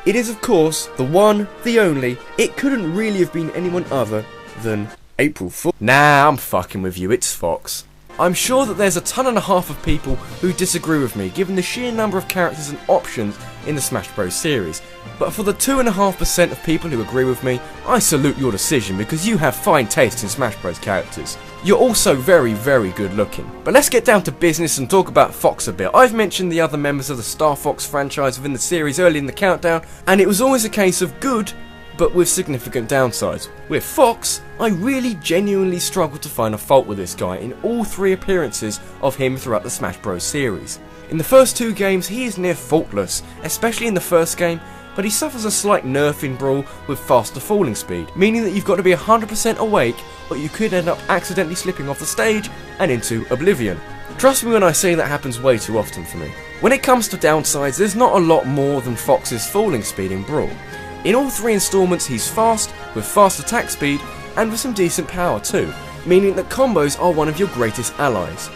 It is of course the one, the only, it couldn't really have been anyone other than April Fool. Nah, I'm fucking with you, it's Fox. I'm sure that there's a ton and a half of people who disagree with me given the sheer number of characters and options in the Smash Bros series, but for the 2.5% of people who agree with me, I salute your decision because you have fine taste in Smash Bros characters. You're also very, very good looking. But let's get down to business and talk about Fox a bit. I've mentioned the other members of the Star Fox franchise within the series early in the countdown, and it was always a case of good, but with significant downsides. With Fox, I really genuinely struggled to find a fault with this guy in all 3 appearances of him throughout the Smash Bros series. In the first 2 games he is near faultless, especially in the first game, but he suffers a slight nerf in Brawl with faster falling speed, meaning that you've got to be 100% awake or you could end up accidentally slipping off the stage and into oblivion. Trust me when I say that happens way too often for me. When it comes to downsides, there's not a lot more than Fox's falling speed in Brawl. In all 3 installments he's fast, with fast attack speed, and with some decent power too, meaning that combos are one of your greatest allies.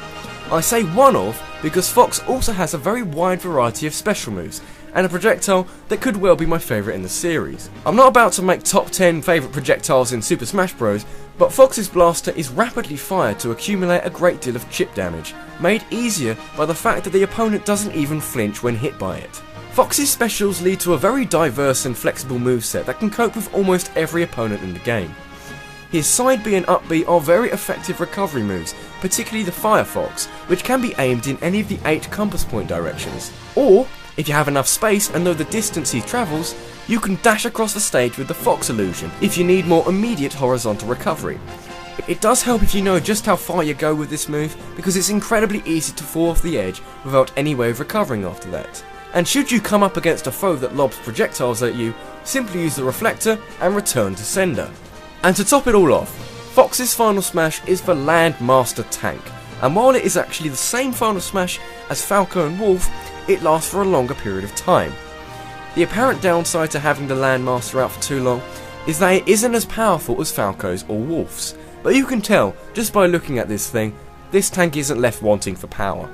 I say one of because Fox also has a very wide variety of special moves, and a projectile that could well be my favourite in the series. I'm not about to make top 10 favourite projectiles in Super Smash Bros, but Fox's blaster is rapidly fired to accumulate a great deal of chip damage, made easier by the fact that the opponent doesn't even flinch when hit by it. Fox's specials lead to a very diverse and flexible moveset that can cope with almost every opponent in the game. His side B and up B are very effective recovery moves, particularly the Fire Fox, which can be aimed in any of the 8 compass point directions. Or, if you have enough space and know the distance he travels, you can dash across the stage with the Fox illusion if you need more immediate horizontal recovery. It does help if you know just how far you go with this move, because it's incredibly easy to fall off the edge without any way of recovering after that. And should you come up against a foe that lobs projectiles at you, simply use the reflector and return to sender. And to top it all off, Fox's final smash is the Land Master Tank, and while it is actually the same final smash as Falco and Wolf, it lasts for a longer period of time. The apparent downside to having the Land Master out for too long is that it isn't as powerful as Falco's or Wolf's, but you can tell just by looking at this thing, this tank isn't left wanting for power.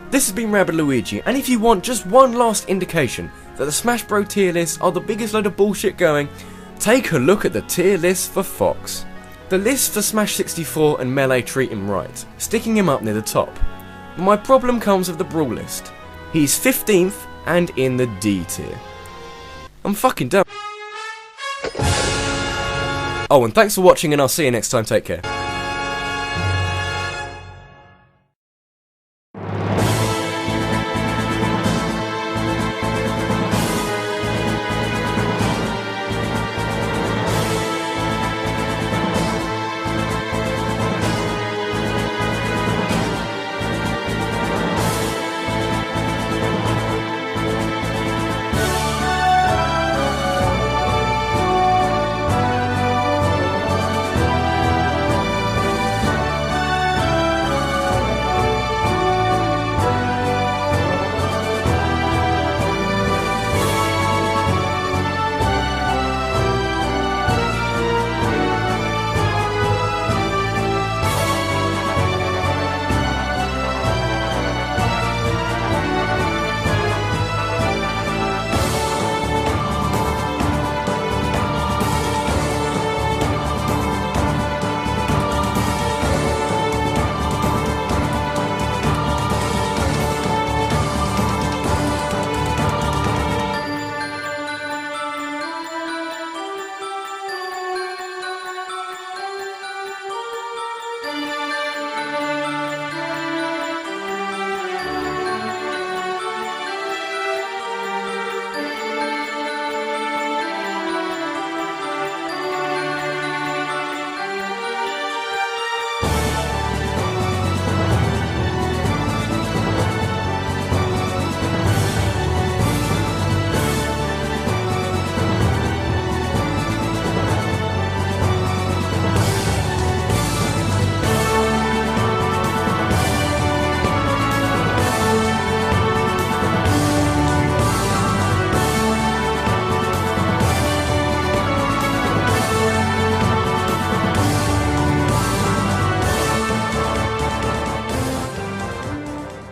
This has been Rabbidluigi, and if you want just one last indication that the Smash Bros tier lists are the biggest load of bullshit going, take a look at the tier list for Fox. The lists for Smash 64 and Melee treat him right, sticking him up near the top. But my problem comes with the Brawl list. He's 15th and in the D tier. I'm fucking done. Oh, and thanks for watching, and I'll see you next time. Take care.